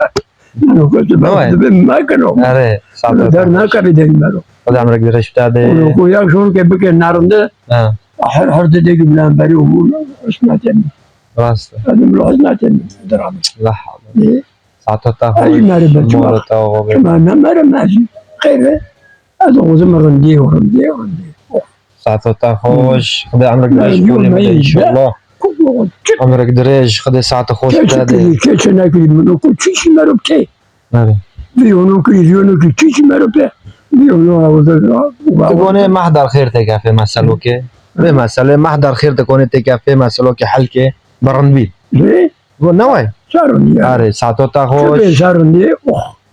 انا قلت ما كانوا آره در ناكبي ده مرو خدا امرك درش بتاعده ويا شو كيف نارنده هر دقيقة بلان بري ومون اسمعتني راست هذا من اسمعتني درامي لا حول ساعتها تاخذ اي ماري بتشوف ما مر ماشي خير هذا هو زمر رندي ساعتها تاخذ خدا امرك درش ان شاء الله امرك درش خدا ساعتها خوش بتاعده كيف ناكل منو كل شيء مرو بتاعي بيونو كي تشي مرو بتاعي تكون محضر خير تكافي مسألة كي بمسألة محضر خير تكون تكافي مسألة كي حل كي برن بيت ليه؟ نوعي شاروني أري ساعتو تاخوش شاروني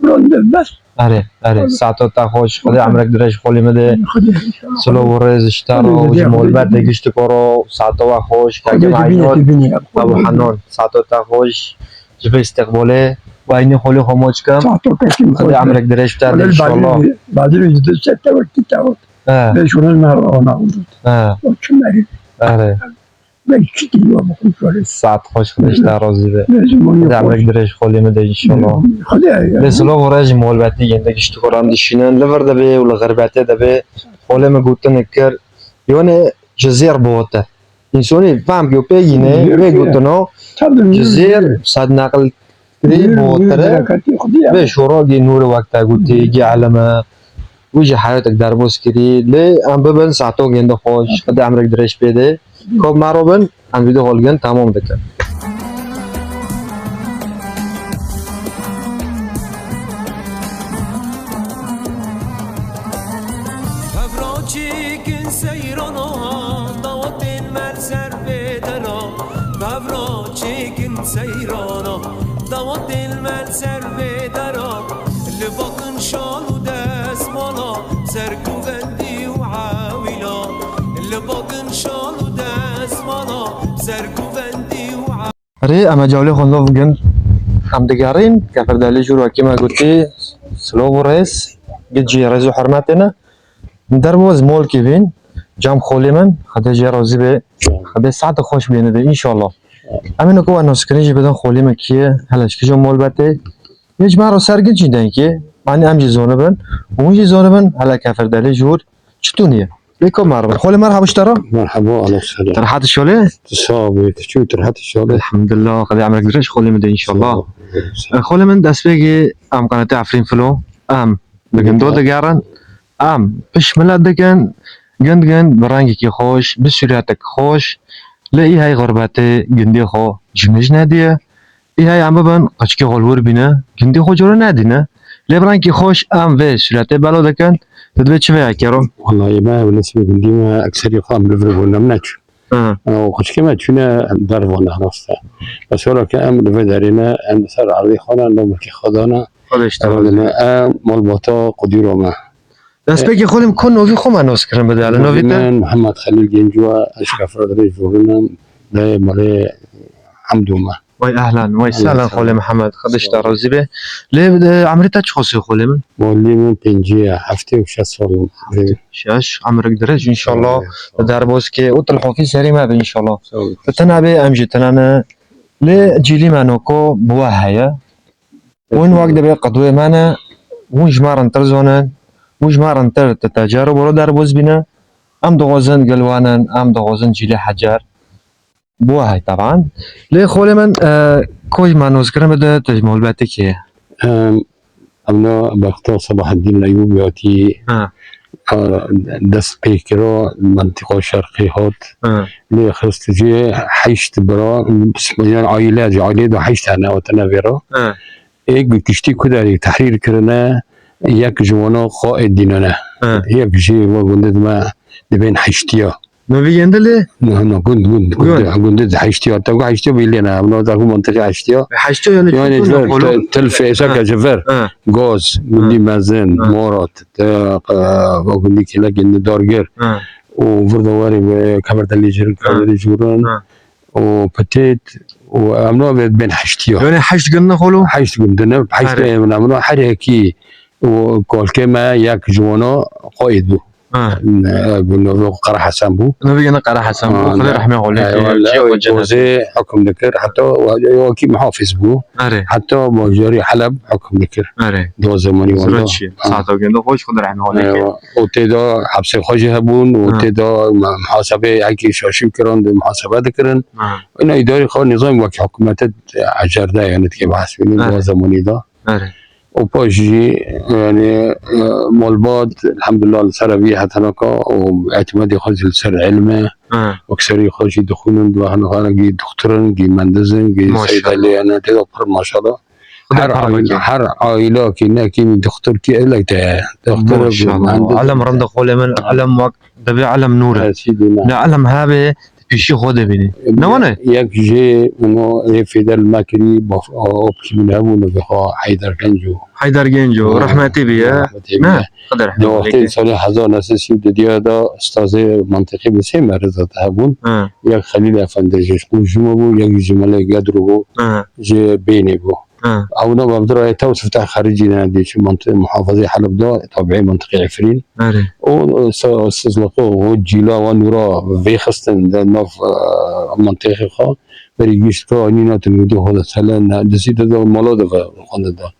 رند بس أري ساعتو تاخوش خدي عمرك درج خولي مده سلو ورز اشتارو وجمول بعد دقيشت كورو ساعتو خوش كاجي معينات أبو حنون ساعتو تاخوش جبه استقباله وإني خولي خموش كم خدي عمرك درج بتاعده إن شاء الله بعدين يجد ستة وقت تاوت ليش ولا ما أنا وشماري أري بيشتي اليوم كل ساعت خوش خدش ترازی به خدي عمرك درج خولي مده إن شاء الله بس لو ورج مول بعدي عندك اشتغال عند الشنان لفرد به ولا غربته ده به خولي ما قلت نكر یعنی جزیر بوده انسانی فهم که پیگینه بگوتنو جزیر صد نقل کری بوده به شوراگی نور وقتا گوتی گی علمه ویجی حیاتک در باز کری لی ام ببین ساعتو گنده خوش قد عمرک درش بیده کب مرو بین ام ویدو هولگن تمام دکن Kavraçikin seyrana Davatin merser bedena Kavraçikin seyrana Davatin merser bedena Libakın şalu desmana Serkuvendi uavila Libakın şalu desmana Serkuvendi uavila ری اما جولی خوندو بگن هم دگرین کفر دلی جور وکی ما گوتی سلو و ریس گید جی ریز و حرمتنا در باز مول کی بین جام خولی من خدا جی روزی به خدا ساعت خوش بینه ده انشالله امینو کو انوسکریج بدن خولی من کیه هلش کی جو مول بته یج مرا سرگین چیدن که معنی امجی زونه بن اونجی زونه بن هلا کفر دلی جور چتونیه بیکو مرا خولی مرحبا اشترا مرحبا عليك السلام ترحت شوله تصابي تشوي ترحت الشغل الحمد لله خدا عمرك درش خولی من ده انشالله خولی من دست بگی ام قنات عفرین فلو ام بگن دو دگرن ام اش ملت دکن گند گند برنگی که خوش بسیارتک خوش لی های غربت گندی خو جمج ندیه ای های ام ببن قچکی غلور بینه گندی خو جورو ندینه لی برنگی خوش ام و سیرت بلو دکن تدوی چه ویا کرم والله ما بالنسبة لي ما أكثر يقام بفرق نمناش وقش كما تشونا درفونا راستا بس ولا كأمر فدارنا أن صار عرضي خانا نوم كي خدانا خودش أنا مال باتا قديرو ما دست بگی خولیم کن نوی خو من نوز کرم بده الان نوی تا محمد خليل جنجوا أشكاف رادري جورنا لا مالي حمدو ما وای اهلا وای سهلا خولی محمد خودش در روزی به لی عمری تا چه خوصی خولی من مولي من بنجي حفتي وشا صار شاش عمرك درج ان شاء الله در باز که اوتل حافظ سری ما به ان شاء الله تنابي امجي تنانا لی جيلي مانوكو بوا هيا وين وقت به قدوه مانا وين جمارن ترزونن وين جمارن تر تتجارب رو در باز بينا ام دغوزن قلوانن ام دغوزن جيلي حجر بوا هاي طبعا لی خولي من كوج ما نذكر بده تجمع الباتي كي أنا بختار صلاح الدين الأيوبي يأتي دست بيكرو منطقة شرقي هات لي خرستجي حيشت برا يعني عائلات ده حيشت أنا وتنافيرا إيه كشتي كده تحرير كرنا ياك جوانا قائد ديننا ياك جي وقلت ما دبين حيشتيا ما بيجندله نحن كنت حيشتيا تبغى حيشتيا بيلينا أنا تقول منطقة حيشتيا حاجته يعني تلفي إساك جفر غاز ملي مازن مورات وقول لك لكن دارجر وفردواري كبرت اللي جوران وبتيت وأمنا بين حيشتيا يعني حاجة قلنا خلو حيشت قلنا حيشت من أمنا حركي وقال كما ياك جوانا قائد بو قلنا قرا حسن بو نبينا قرا حسن بو خلي رحمه الله جوزي حكم ذكر حتى وكي محافظ بو حتى مجاري حلب حكم ذكر دو زماني والله ساعته قلنا خوش خلي رحمه الله وتدا حبس خوش هبون وتدا محاسبه هيك شاشي كران محاسبه ذكرن انه اداري خو نظام وكي حكومه عجر ده يعني كيف حاسبين دو زماني ده وباجي يعني مولباد الحمد لله السلبية حتى نكا واعتمادي خالص السر علمه وكسري خالص دخولن دوهنا خانا جي دكتورن جي مهندسن جي صيدلي أنا تدكتور ما شاء الله هر عائلة كنا كين دكتور كي إلا دكتور ما شاء الله علم رند خول من علم وقت دبي علم نوره لا علم هذا بيشي خوده بيني نوانه يك جي انه في الماكري اوبشي من هبو نبقى حيدر جنجو رحمتي بيه ما قدر رحمه وقتی سال 1930 دیا دا استاد منطقی به سه مرز هبون یک خلیل افندیش کوجمو بو یک جمله قدرو بو جي بيني بو او نو بقدر توصف تاع خارجي نادي شي منطقه محافظه حلب دا طبيعي منطقه عفرين او استزلقوا وجيلا ونورا في خستن نوف منطقه خا بريجيش كو نينا تنودو هذا سلا دسيت دا مولود خند دا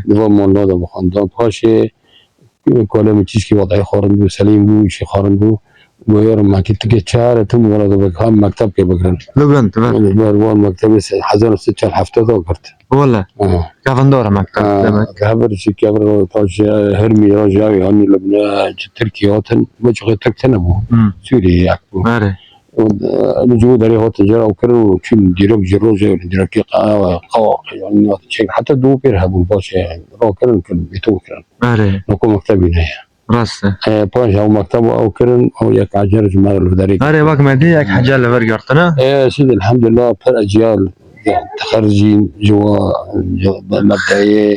دو مولود بخند باشه كلام چیز که وضعی خارن بو سلیم بو شي خارن بو ويرم ما كنت كتشار تم ولا دبك هم مكتب كي بكرن لوگن تبع بروان مكتب حزن ستة حفتة ذكرت والله كافن دورة مكتب دمك كابر شي كابر طاج هرمي رجاوي هني لبنان تركيا هاتن وجه تركتنا بو سوري ياكو أري نجوا دري هو تجارة وكرو شين ديروك جروجة ديروك قواق يعني شيء حتى دو بيرهبوا باش يعني رو كرن كل بيتو كرن أري نكون مكتبنا راسته باش او مكتب او كرن او ياك عجر جمال الفداريك أري واك مدي ياك حاجة اللي برجعتنا سيدي الحمد لله بر اجيال تخرجين جوا مبدئية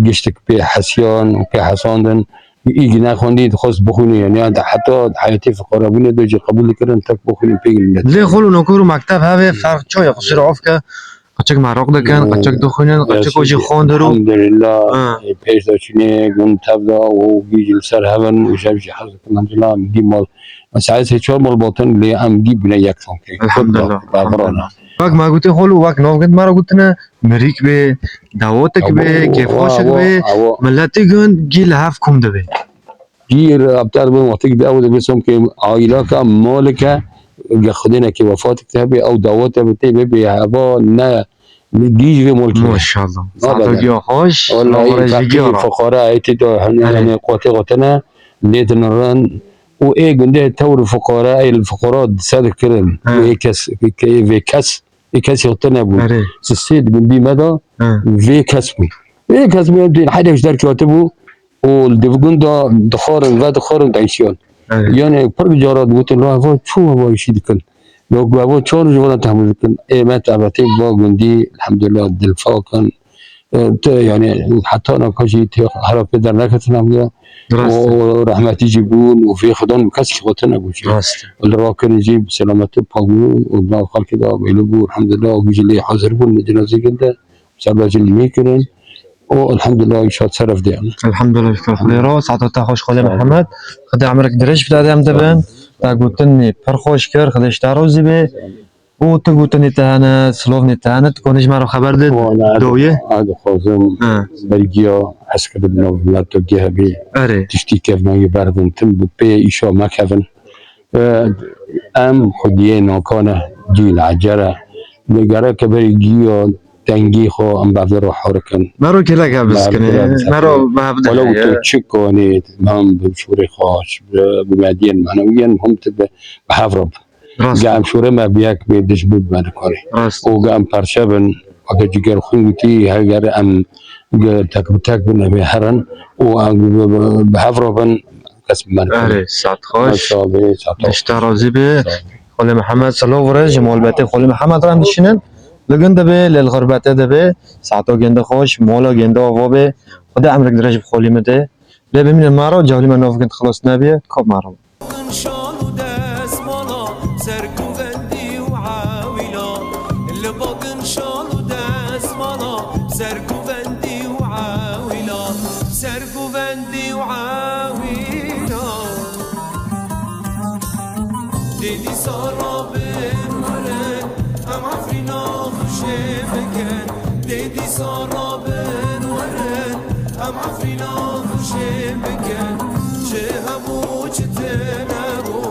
قشتك بي حسيان وبي حساندن يجي ناخوندي تخص بخوني يعني حتى حياتي في قرابين دوجي قبول كرن تك بخوني بيجي ليه خلو نكورو مكتب هذا فرق شوية قصير عفكة قچك معروق دكان قچك دخونين قچك وجي خوندرو الحمد لله بيش دوشني قمت تبدا وبيجي لسر هبن وشابشي حظك الحمد لله مجيب مال ساعات هيك شرب الباطن اللي ام جيب بنا يكفون الحمد لله واك ما قلت خلو واك نوف قد مرة قلتنا مريك بي دعوتك بي كيف خوشك بي ملاتي قن جيل هافكم دبي جير ابتار بين وقتك دي اول بسهم كي عائلك مالك خدينا كي وفاتك تبي او دعوتك بتي بي هبا نا نجيج في ملكي ما شاء الله صعدوا جوا خوش والله فقراء ايتي يعني قوتنا ليت نران وايه قنديه تور الفقراء صادق كرم ويكس في كاس يغتنبوا السيد قندي مدى في كسبي دي حدا مش دارك يكتبوا والدفقون ده دخارن و دخارن تعيشون يعني فرق جارات قلت له هو شو هو يشيل كن لو هو شلون جوانا تحمل كن ايه ما تعبتي قندي الحمد لله الدلفا كان يعني حتى انا كشي هرب بدر نكتنا ورحمتي يجيبون وفي خدون بكسك خوتنا بوشي الراكن يجيب سلامته بقبول وبنا خلق كده بيلبوا الحمد لله وبيجي لي حاضر بون جنازه كده سبب اللي ميكرن والحمد لله ان شاء الله تصرف دي الحمد لله خيرا ساعات تاخوش خالي محمد خدي عمرك درج بتاع دام دبن تا قلتني فرخوش كر خدي اشتارو زبي وتقولني تانا سلوفني تانا تكونش معرف خبر دويه هذا خازم بلجيا عسكر بنو لا توجيه بي تشتي كيف ما يبردن تم بي ايشو ما كفن ام خدينا كان جيل عجره لجرا كبرجيا تنجي خو ام بعد روح حركن مرو كلا بس مرو ما بدا ولو تشكوني مام بشوري خاش بمدين معنويا هم بحفرب قام شوري ما بياك بيدش بود ما نكوري وقام برشبن وقت جير خوتي هاجر ام تك بنا بهرن وبحفربن كسب ما نكوري ساعت خوش اشترى زبي خولي محمد سلو ورج مول بيتي خولي محمد رام دشنن لگن دبه للغربت دبه ساعتو گنده خوش مولا گنده آوا به خدا عمرك درج بخولي مده لا بمين المارو جاولي ما نوف كنت خلاص نبيه كوب مارو دیدی سارابن ورن هم عفرینا خوشی بکن چه همو چه تنمو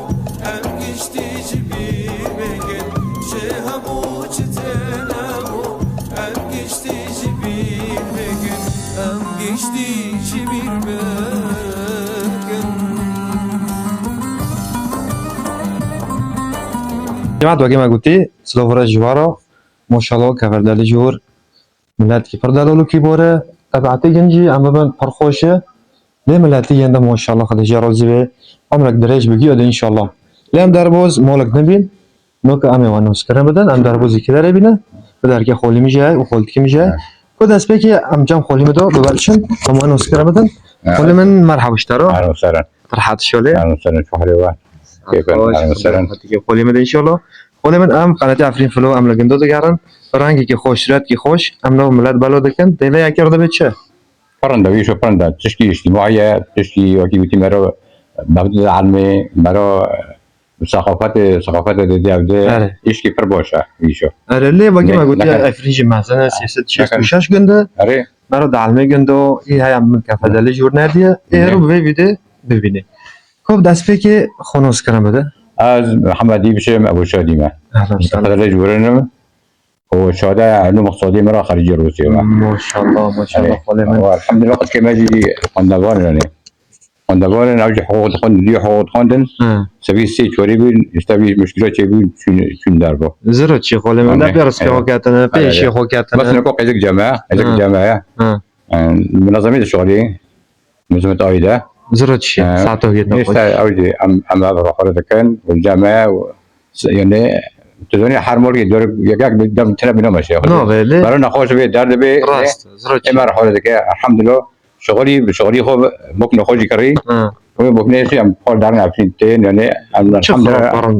هم گشتی جبیر بکن چه همو چه تنمو هم گشتی جبیر بکن هم گشتی جبیر بکن جماعة واقعي ما قلتي سلوفرا جوارا ما شاء الله كفردالي جور ملت کی پردالولو کی بوره تبعتی گنجی اما بن پرخوشه لی ملتی ینده ما شاء الله خدیجه روزی به عمرک درج بگیاد ان شاء الله لی ام دربوز مالک نبین نوک امی وانوس کرن بدن ام دربوزی کی داره بینه بدر که خولی میشه و خولت کی میشه کد اسپی که ام جام خولی میدو ببرشن ام وانوس کرن بدن خولی من مرحبا اشترو اهلا وسهلا فرحات شوله اهلا وسهلا شحري وان كيف اهلا وسهلا خولی میده ان شاء الله خولی من ام قناتی افرین فلو ام لگندو دگرن رنگی که خوش رد که خوش ام نو ملت بلو دکن دیله یک کرده به چه فرندا ویشو فرندا تشكي اجتماعية تشكي وكيبتي مرا مبدأ العلمي مرا ثقافت ديابده اشكي فرباشا ويشو اره لی وقتی ما گوتی افرینج مثلا 366 گنده اره مرا دعلمه گندو ای های من کفدلی جور ندیه ای رو ببینه خب دست که خونوس کردم بده. از محمدی بشم ابو شادیمه خدای جورنم و شاده علوم اقتصادی مرا خارج روسیه ماشاءالله ماشاءالله خاله من الحمد لله قد كما يجي خندوان يعني خندوان اوج حقوق خندي حقوق خندن سبي سي چوری بین استوی مشکلات چه بین چون دربا زرو چی خاله من لا بيرس که وقتنا پیش خو کاتنا بس نكو قيزك جماعه منظمه الشغليه منظمه عايده زرو چی ساعتو گیت نخوش اوجي ام هذا خالد كان والجماعه يعني تدوني حرموري دور يقاك دم تنا بينهم اشياء برا نخوش به درد به راست زرو چی ما راح لك الحمد لله شغلي خو ممكن خوجي كري وممكن شيء ام قول دارنا في تين يعني الحمد لله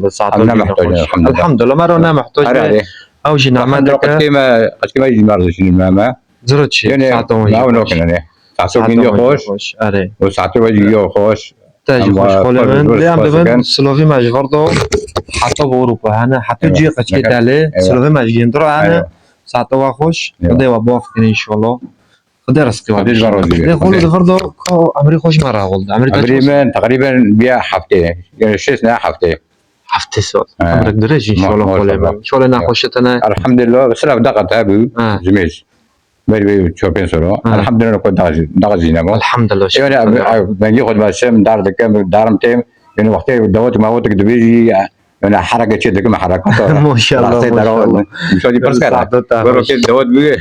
الحمد لله ما محتاج اوجي نعمل قد كما يجي مرض الماما زرو چی يعني ما نوكن يعني ساعتو بيني خوش وساعتو بيجي خوش تاجي خوش خاله من ليام دبن سلوفي ماجي برضو حتى باوروبا هنا حتى جي قشكي تالي سلوفي ماجي يندرو انا ساعتو خوش خدي وبوفتني ان شاء الله خدي رزقي خدي جبروزي يقولوا برضو امري خوش مره غولد امري تقريبا بيا حفتي يعني 6 سنه حفتي سوت امرك درج ان شاء الله خاله من ان شاء الله نخوشتنا الحمد لله بس لا دقت ابو زميل بيري شوبين سورو الحمد لله كنت دغزينا الحمد لله يعني بنجي خد باشم دار دكم دارم تيم يعني وقتي دوت ما وقتك دبيجي انا حركه كده كما حركات ما شاء الله مش دي بس كده برو كده دوت بي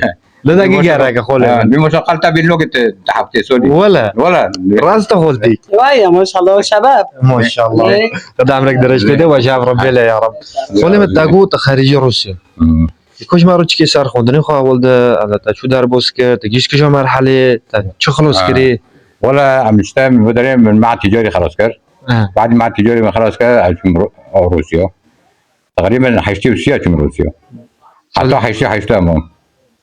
لا دقيقه راك خول بمشقلت باللغه تحبتي سوري ولا راس تخولتي ايوه ما شاء الله شباب ما شاء الله قد عمرك درجه ده وجاب ربي لا يا رب خولي متاقوت خارج روسيا كوش ما روتش كي صار خوندني خو ولد انا تا شو داربوس كر تجيش كش مرحله شو خلص كري ولا عم نشتغل مدرب من معهد تجاري خلاص كر بعد معهد تجاري من خلاص كر روسيا تقريبا حيشتي روسيا من روسيا حتى حيشتي امام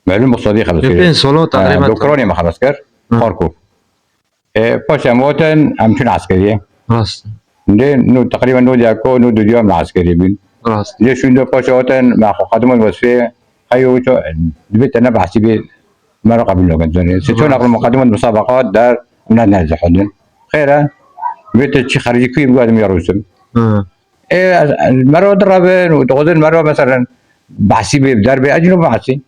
معلوم اقتصادي خلاص كر فين سولو تقريبا اوكرانيا ما خلاص كر خاركوف باش اموتن امشون عسكريه راس نو تقريبا نو دياكو نو ديوم العسكري بين راست ليش عنده قشوتن مع خادم الوصفة هيو شو دبيت أنا بحسب ما رقم له كذا ستون أقل مقدمة المسابقات دار من الناس حدن خيره بيت شيء خارجي كوي بقى دم يروسم إيه المرة دربن وتقدر مرة مثلا بحسب دار بأجنب بحسب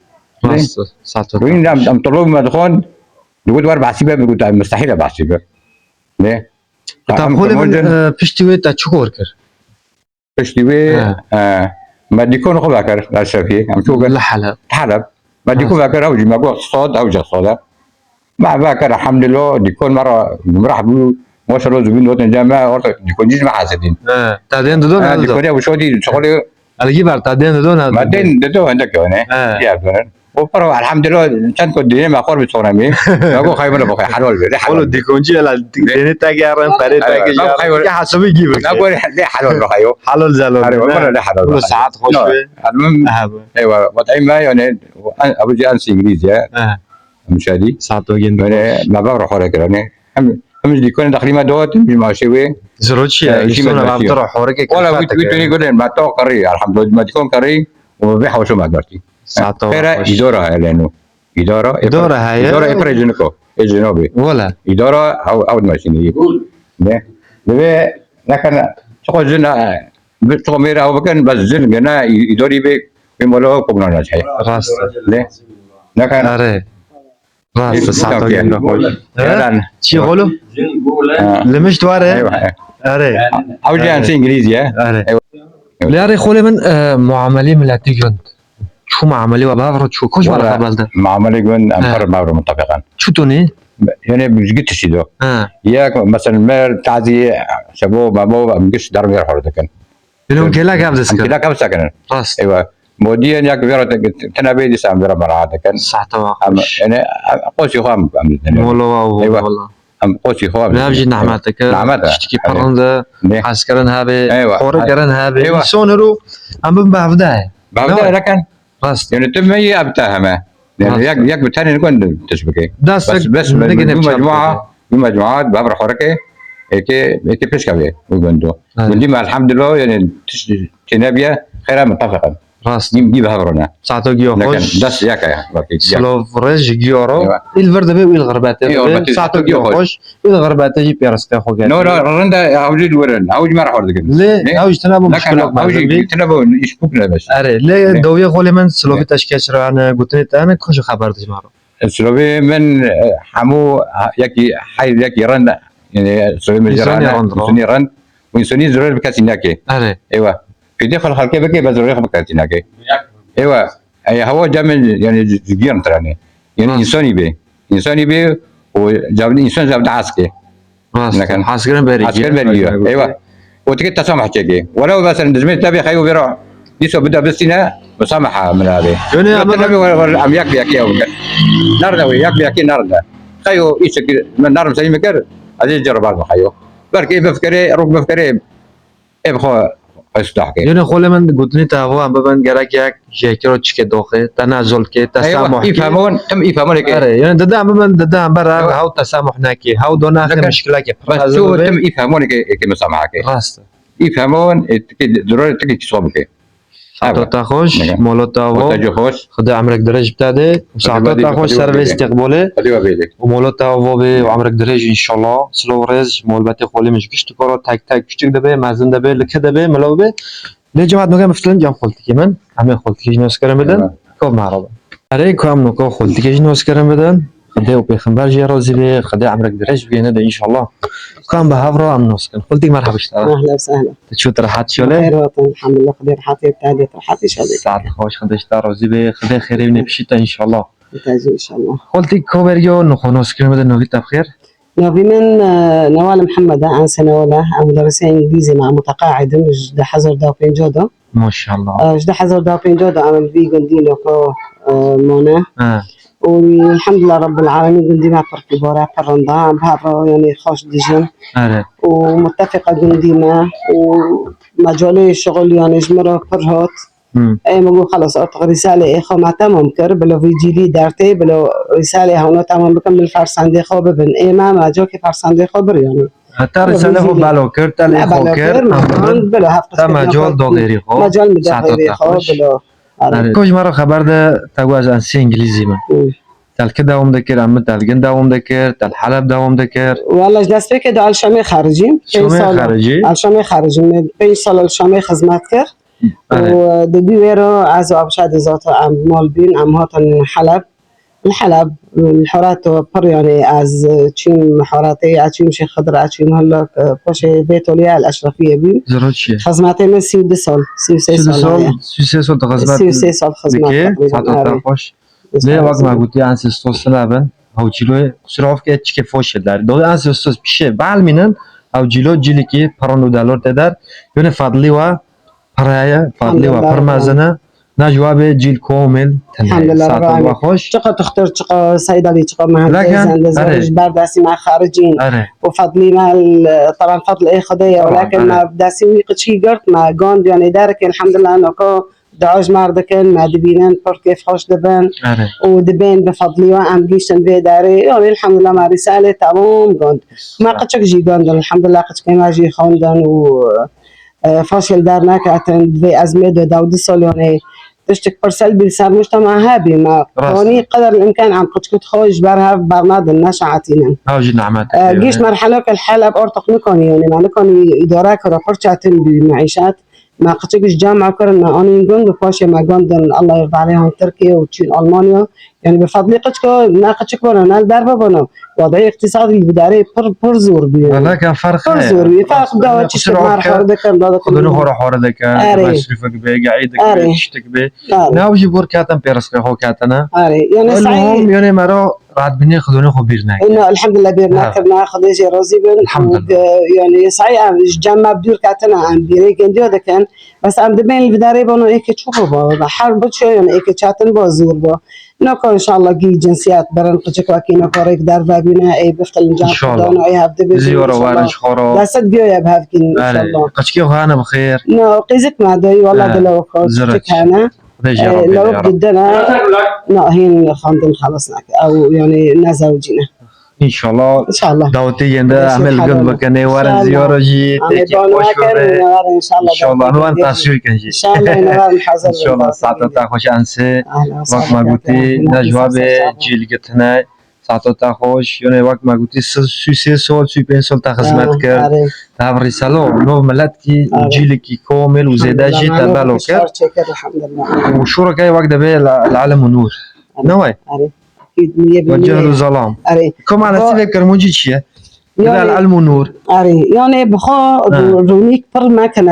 راست ساتر وين أم طلوب مدخون يقول وار بحسب بيقول مستحيل بحسب ليه؟ طب هو من بيشتوي تشكور كر بشتوي ما ديكون خو باكر لا شافي ام شو قال حلب ما ديكون باكر اوجي ما قول صاد اوجي صاد مع باكر الحمد لله ديكون مره مرحبا ما شاء الله زبين وطن جامعه ديكون جيش محاسدين تعدين دون ديكون ابو شودي شغلي الجي بار تعدين دون ما دين عندك هنا يا فلان وبرو الحمد لله كان كنت دين ما قرب صورامي اقول خايب انا بخي حلول بي حلول ديكون جي لا دين تاجرن فريد تاجر يا حسب يجيبك اقول ليه حلول بخيو حلول زالون ولا لا حلول كل ساعات خوش المهم ايوه وضعي ما يعني ابو جي انسي انجليزي مشادي ساعتو جن ما بروح ولا يعني هم ديكون داخلي ما دوت ما شوي زروتشي شنو ما بروح حورك ولا بتوني يقول ما تو قري الحمد لله ما تكون قري وبيحوا شو ما قدرتي خير إدارة لأنه إدارة هاي إدارة إبرة الجنوبي ولا إدارة أو ماشينية ده لكن شغل جنا شغل ميرا أو بكن بس جن جنا إداري بملو كمنا نشاي راست ده لكن أره راست ساعتو جنو هل شيء قولوا لمش دواره أره أو جان إنجليزي أره لا أره خولي من معاملة ملاتي جند شو معاملة وبافرد شو كوش ولا قبل معاملة جون أمر بافرد متفقا شو توني يعني بجيت تشيدو ياك مثلا مر تعزي شباب بابو مجيش دار مير حرتك لهم كلا قبل سكن كلا قبل سكن راست ايوه موديا ياك فيرو تنابي دي سام فيرو مراتك صحته يعني قوسي خام والله والله ام قوسي خام لا بجي نعمتك تشتكي برند عسكرن هابي حوركرن هابي سونرو ام بافداه لكن راست يعني تمي ابتهمه يعني ياك بتاني نكون تشبكي بس بمجموعات بابر حركه هيك بيش كبير وبندو ودي الحمد لله يعني تنابيه خير متفقا راست جيب هبرنا ساعتو جيو لكن خوش دس ياك سلوفرز جيورو أيوة. الفرد بي والغربات أيوة، ساعتو جيو خوش الغربات جي بيرسكا خو نو رندا اوجد ورن اوج ما راح ورد ليه اوج تنابو مشكله اوج تنابو يشبكنا بس اري ليه دويه غولي من سلوفي تشكيش انا قلت لي انا كوش خبرتش مارو سلوفي من حمو ياكي حي ياكي رن يعني سلوفي من جرانا رن ويسوني زرار بكاسيناكي اري ايوه في داخل خلقي بكي بزرار بكاسيناكي ايوه اي هو جامل يعني جيرن تراني يعني انساني بي وجاب انسان جاب عسكري لكن عسكري بري ايوه وتكي تسامح تجي ولو مثلا زميل تبي خيو بيروح يسوى بدا بالسنة مسامحة من هذه يعني أم يكفي يكي أو نردا ويكفي يكي نردا خيو إيش من نرم سليم كر هذه جرب بعض خيو بركي بفكري روك بفكري إبخو استحكي يعني خول من قلتني تهوا أم ببن جرك يك جاكيرو تشكي دوخه تنازل كي تسامح يفهمون تم يفهمون كي يعني ددا أم ببن ددا أم برا هاو تسامح ناكي هاو دونا آخر مشكلة كي شو تم يفهمون كي مسامحة كي راست يفهمون ضروري تكي تصوم كي ساعتها خوش مولوتاو خدا عمرك درج بتاعي ساعتها خوش سر الاستقبال ومولوتاو بي وعمرك درج ان شاء الله سلوريز مولبتي خولي مش كشت كرو تاك تاك كشتك دبي مازن دبي لك دبي ملو بي لي جماعه نوغا مثلا جام خلتي من عم خلتي ناس كرم بدن كوب معرض عليكم نوكو خلتي ناس كرم بدن خدا وبيخنبر جي روزي بي خدا عمرك درج بينا ان شاء الله كان بهافرو ام نوس كان قلت مرحبا اشتغل اهلا وسهلا شو ترحات شولي خير وطن الحمد لله خدي رحاتي بتاعي رحاتي شولي ساعات خوش خدا اشتغل روزي بي خدا خيري بنبشيتا ان شاء الله بتاجي ان شاء الله قلت كوبريو نخونوس كلمة نوغيتا بخير نوفي من نوال محمد عن سنة ولا مدرسين انجليزي مع متقاعد جدا حزر داوبين جودو ما شاء الله جدا حزر داوبين جودو عمل في قنديلو كو مونا والحمد لله رب العالمين قندي ما فرق بورا فرندا بهذا يعني خوش ديجن ومتفقة قنديمة ومجالي شغل يعني جمرة فرهات اي مقول خلص اطغ رسالة اخو ما تمام كر بلو فيجيلي دارتي بلو رسالة هونو تمام بكمل فرساندي خو ببن اي ما جوكي فرساندي خو برياني حتى رسالة خو بالو كر تالي خو كر بلو تا مجال دو غيري خو مجال مدى غيري خو بلو كوش مرة خبر ده تقواز انسي انجليزي من تال كده دوم دكر عم تال جن دوم دكر تال حلب دوم دكر والله جلست فيك ده على الشامي خارجي على الشامي خارجي من بين صال الشامي خدمات كر ودي ويرو عزو أبشاد ذات عم مالبين عم هاتن الحلب الحارات بر يعني از تشيم حاراتي اتشيم شيخ خضر اتشيم هلا باش بيت وليا الاشرفيه بي زروتشي خدماتي من سي دسول سي سول تخزمات سي سول خدمات خوش ليه وقت ما قلت يا انسيستوس لابن او جيلو سراف که چه فوش دار دو انسیستوس پیشه بالمینن او جیلو جیلی که پرانو دلار تدار یونه فضلی و پرایا فضلی و پرمازنه نجواب جيل كامل الحمد لله رب العالمين شقة تختار شقة صيدلي شقة مهندس برداسي مع خارجين وفضلي مع طبعا فضل اي خدية ولكن ما بداسي ويقتشي قرت مع قاند يعني دارك الحمد لله انه دعوج ماردكن مع دبينان كيف خوش دبان ودبين بفضلي وعم جيشن في داري يعني الحمد لله مع رسالة تمام قاند ما قتشك جي قاند الحمد لله قتشك ما جي خوندن و فاشل دارنا كاتن في أزمة داود الصالوني تشتك برسل بلسان مجتمع هابي ما كوني قدر الإمكان عم قتشك تخوش برها في برنامج النشعاتين هاوجي نعمات جيش مرحلة كالحلب أرتق نكوني يعني ما نكوني إدارة كرافرشاتين بمعيشات ما قتشكش جامعة كرنا أنا نقول بفاشة ما قندن الله يرضى عليهم تركيا وتشين ألمانيا يعني بفضل قتشكو ما قتشكونا نال دربة بنا وضعي اقتصادي البداري برزور بيه والله كان فرق برزور بيه فرق دوا تشتك مار حوردك خدونو هورا حوردك مصرفك بيه قاعدك بيه تشتك بيه ناوجي بور كاتن بيرسك هو كاتنا يعني المهم يعني مرو بعد بني خدونو خو بيرناك إنه الحمد لله بيرناك كنا خديجي روزي بن الحمد لله يعني صحيح جمع بدور كاتنا عم بيريكن ديو دكان بس عم دبين البداري بنو إيك تشوفوا بقى حرب شو يعني إيك تشاتن بازور بقى نكون إن شاء الله جي جنسيات برن قتشك وكينا كوريك دار بابينا أي بفتل نجاح خدونا أي هاب دبي زيورة وارج خورو لا صدقوا يا بهافكين إن شاء الله قتشكي وهانا بخير نو قيزك ما دوي والله دلو قتشك هانا لو بدنا لا هين خاندن خلصنا أو يعني نزوجنا ان شاء الله ان شاء الله دعوتي يندا عمل قلب كان ورا زياره جي ان شاء الله ان شاء الله نوان تاسوي كان جي ان شاء الله نوان حاضر ان شاء الله ساعه تا خوش انسه وقت ما قلتي نجواب جيل قتنا ساعه تا خوش يعني وقت ما قلتي سوسي سول سوي بين سول تا خدمت كر تا رساله نو ملت کی جيل کی كامل وزيدا جي تبالو كر الحمد لله وشركاء وقت به العالم نور نوي والجهل والظلام كم على سيدك كرموجي شيء إذا العلم والنور يعني بخا رونيك بر ما كان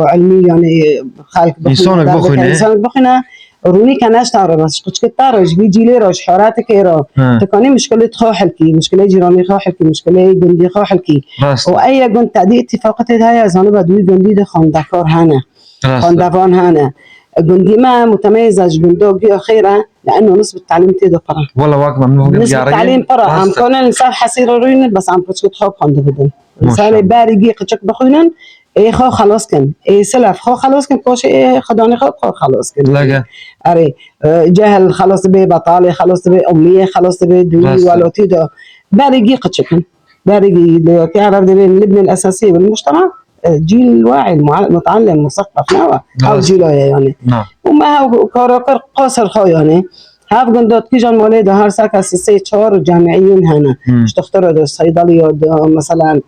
علمي يعني خالق إنسانك بخونه إنسانك بخونه رونيك أنا أشتغل بس كنت كتارج بيجي لي روش حراتك إيرا تكوني مشكلة خو حلكي مشكلة جيراني خو حلكي مشكلة جندي خو حلكي وأي جند تعدي اتفاقات هاي زانو بدوي جندي ده خاندكار هنا خاندفان هنا جندي ما متميزة جندوجي خيرة لأنه نسبة التعليم تيجي برا والله واقع ممنوع نسبة التعليم برا عم كون الإنسان حصير روين بس عم بتشوف خو خاند بدن إنسان بارجي قتشك بخوينن إيه خو خلاص كن إيه سلف خو خلاص كن كوش إيه خداني خو خلاص كن لا أري جهل خلاص بيه بطالة خلاص بيه أمية خلاص بيه دوي ولا تيجي بارجي قتشكن بارجي لو تعرف ده الابن الأساسي بالمجتمع جيل واعي متعلم مثقف نوع أو جيله يعني وما هو كاركر قاصر خو يعني هاف جندات كيجان مولد هر ساكا سي 4 جامعيين هنا اشتغلوا ده صيدلية ده مثلا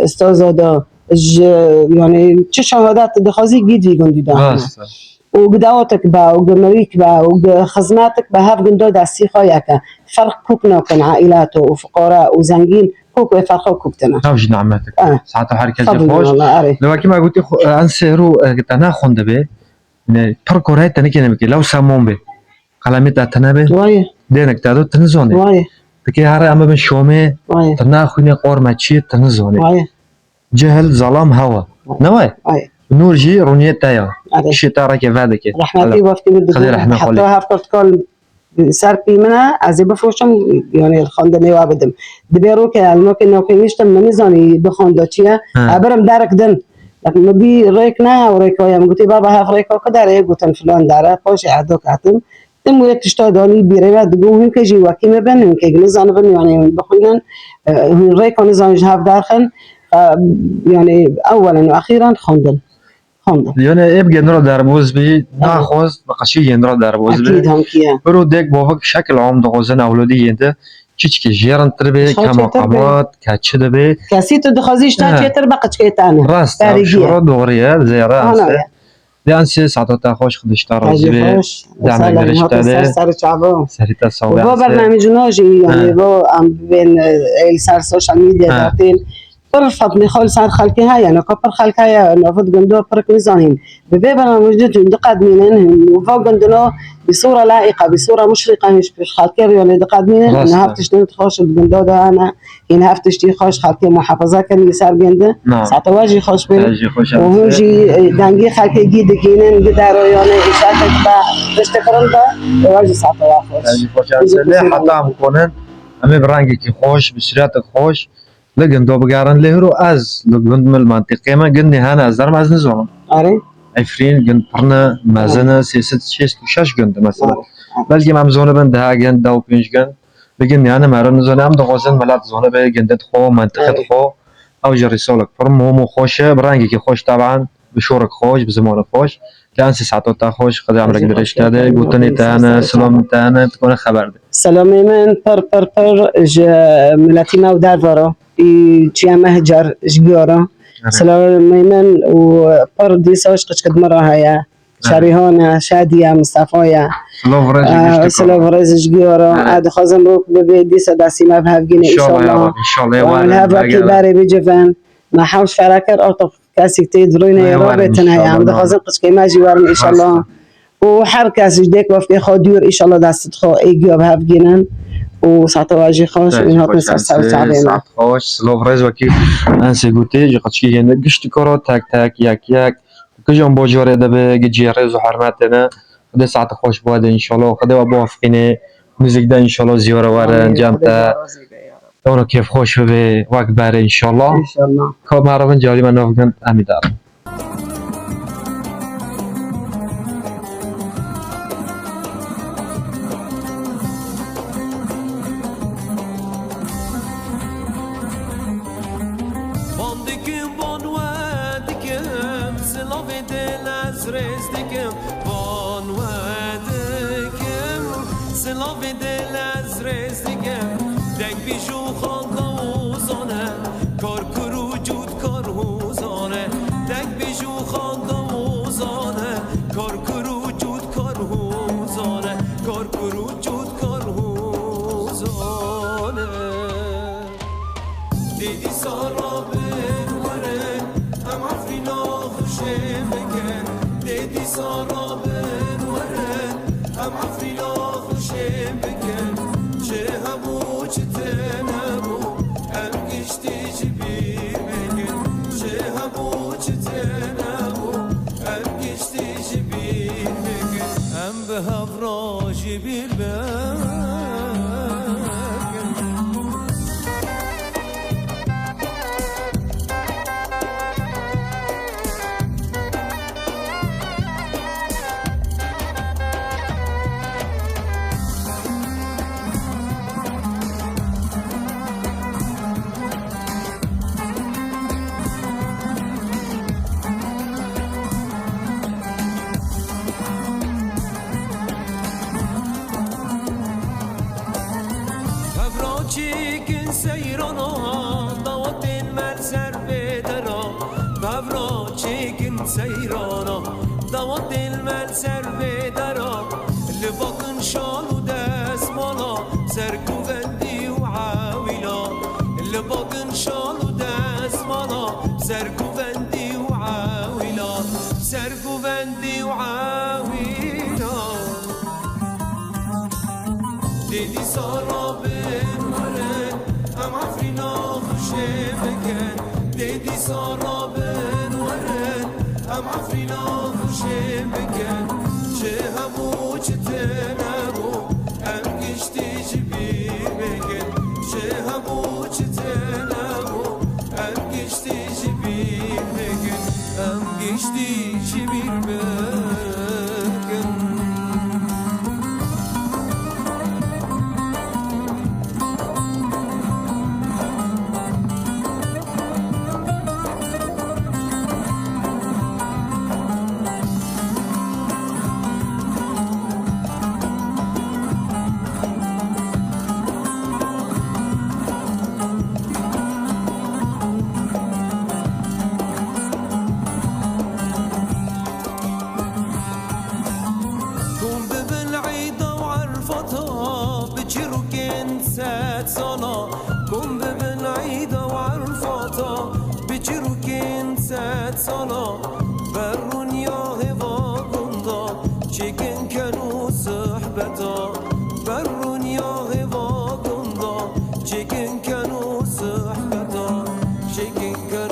استاذ ده يعني چه شهادات دخازي جدي جندي ده وقدواتك با وجمريك با وخدماتك بهاف جندات دسي خايك فرق كوكنا كان عائلاته وفقراء وزنجين كوك فرق كوكتنا توجد نعمتك ساعات حركة جفوش لو كما قلت أنسيرو أنا خونده به فرقورة تنكين بكي لو سامون به قلمت أتنابه دينك تادو تنزونه تكي هاري أما بشومه تناخوني قور ماتشي تنزونه جهل ظلام هوا نواي نور جي رونية تايا شتارة كفادك رحمتي وفكي بدك حتى هافكرت كل سر بيمنا از بفروشم يعني خواندنی و بدم دبیرو که علمو که نوکی میشتم نمیزانی بخونده چیه برم درک دن لكن مدي ريك نه و ريك ويا قلت بابا هاف ريك كداره قلت فلان داره خوش عدو كاتم تم ويتشتادوني بيريا دقوهم كجي وكيم بن كجنزان بن يعني بخوينا ريك ونزان هاف دارخن يعني اولا واخيرا خوندن يعني ابقى نرى دربوز بي ناخذ بقشي نرى دربوز بي اكيد هم كيا برو ديك بوفك شكل عام دغوزن اولادي انت چيچ جيران تربي كمقامات كاتشد بي كاسيتو دخازيش تا تر بقچ كيتانا راست شورا دغريا زي راس لانسي ساعات خوش خدشتار روزي دعم برشتاده سريتا صوبه و برنامج نوجي يعني بو ام بين السار سوشيال ميديا داتين برفضني خال سر خلقي هاي أنا كبر خلقي هاي أنا فض جندو برك ميزانين ببيبنا موجود دقاد مينن وفوق جندنا بصورة لائقة بصورة مشرقة مش خلقي يعني دقاد مينن أنا هفتش نت خوش الجندو ده أنا هنا هفتش تي خوش خلقي محافظة كان يسار جنده ساتواجي خوش بين وهوجي دانجي خلقي جيد كينن قدروا يعني إشارة با تشتكرن با واجي ساتواجي خوش حتى هم كونن أمي برانجي كي خوش بسرعة خوش لكن دو بقارن لهرو از لقند من المنطقة ما قلني هانا أزدار ما أزنزونا عفرين قند برنا مازنا سيست شيست وشاش قند مثلا بلكي ما مزونا بند ها قند دو بينش قند لقني هانا مارن نزونا هم دغوزن ملات زونا بي قندت خو منطقة خو أو جري سولك فرم هو خوشة برانجي كي خوش طبعا بشورك خوش بزمان خوش لأن ساعتو تا خوش خدي عمرك درش تاده قوتني تانا سلام تانا تكون خبر ده سلامي من پر ملاتي ما ودار فارو چیا مهجر جگیارا سلام میمن و پر دیساش قد مرة هيا شريهانا شادية مصطفايا سلام ورز جگیارا عاد خازم روك ببي ديسا داسي ما بهافجين إن شاء الله إن شاء الله والهافا كباري بجفن ما حاوش فراكر أو كاسي تيدروين يا رابطنا هيا عاد خازم قد ما جوارن إن شاء الله وحركة سجدك وفي خاديور إن شاء الله داست خو إيجوا بهافجينن وساعتواجي خوش ونهات نسرسل تعبينا خوش سلوف رز وكي أنسي قوتي جي قدشي هنا قشت كورو تاك تاك ياك كجون بوجوري دبي جي رز وحرماتنا خدي ساعت خوش بوادي إن شاء الله خدي وابوافقيني موزيك دا إن شاء الله زيارة وارن جامتا دونو كيف خوش بي وقت باري إن شاء الله كوب معرفن جالي من نوفقن أميدار سلاو دل از رزدکم بان و دکم سلاو دل از رزدکم دک بیشو خاندوزانه کار کرو جود کار هوزانه دک بیشو خاندوزانه کار کرو جود کار هوزانه کار کرو جود کار هوزانه دیدی سارا بنوره هم عفرینا خوشه بکن دیدی سارا بنوره هم عفرینا خوشه بکن چه همو چه تنمو هم گشتی جبیر بکن چه همو چه تنمو هم گشتی جبیر بکن هم به هفرا جبیر بکن چیکن سیرانا داوت المل سر بدرا ببرا چیکن سیرانا داوت المل سر بدرا لباقن شال و دسمالا سرکوبندی و عاویلا لباقن شال و دسمالا سرکوبندی و عاویلا سرکوبندی و عاویلا دیدی سارا بنوره هم عفرینا خوشه بکن دیدی سارا بنوره هم عفرینا خوشه بکن چه همو چه تنمو هم گشتی جبیر بکن چه همو چه تنمو هم گشتی جبیر بکن هم گشتی جبیر بکن كن ببن عيدة وعرفاتا بجروكين سات سالا برون يا هوا قندا چكن كانوا صحبتا برون يا هوا قندا چكن كانوا صحبتا چكن كانوا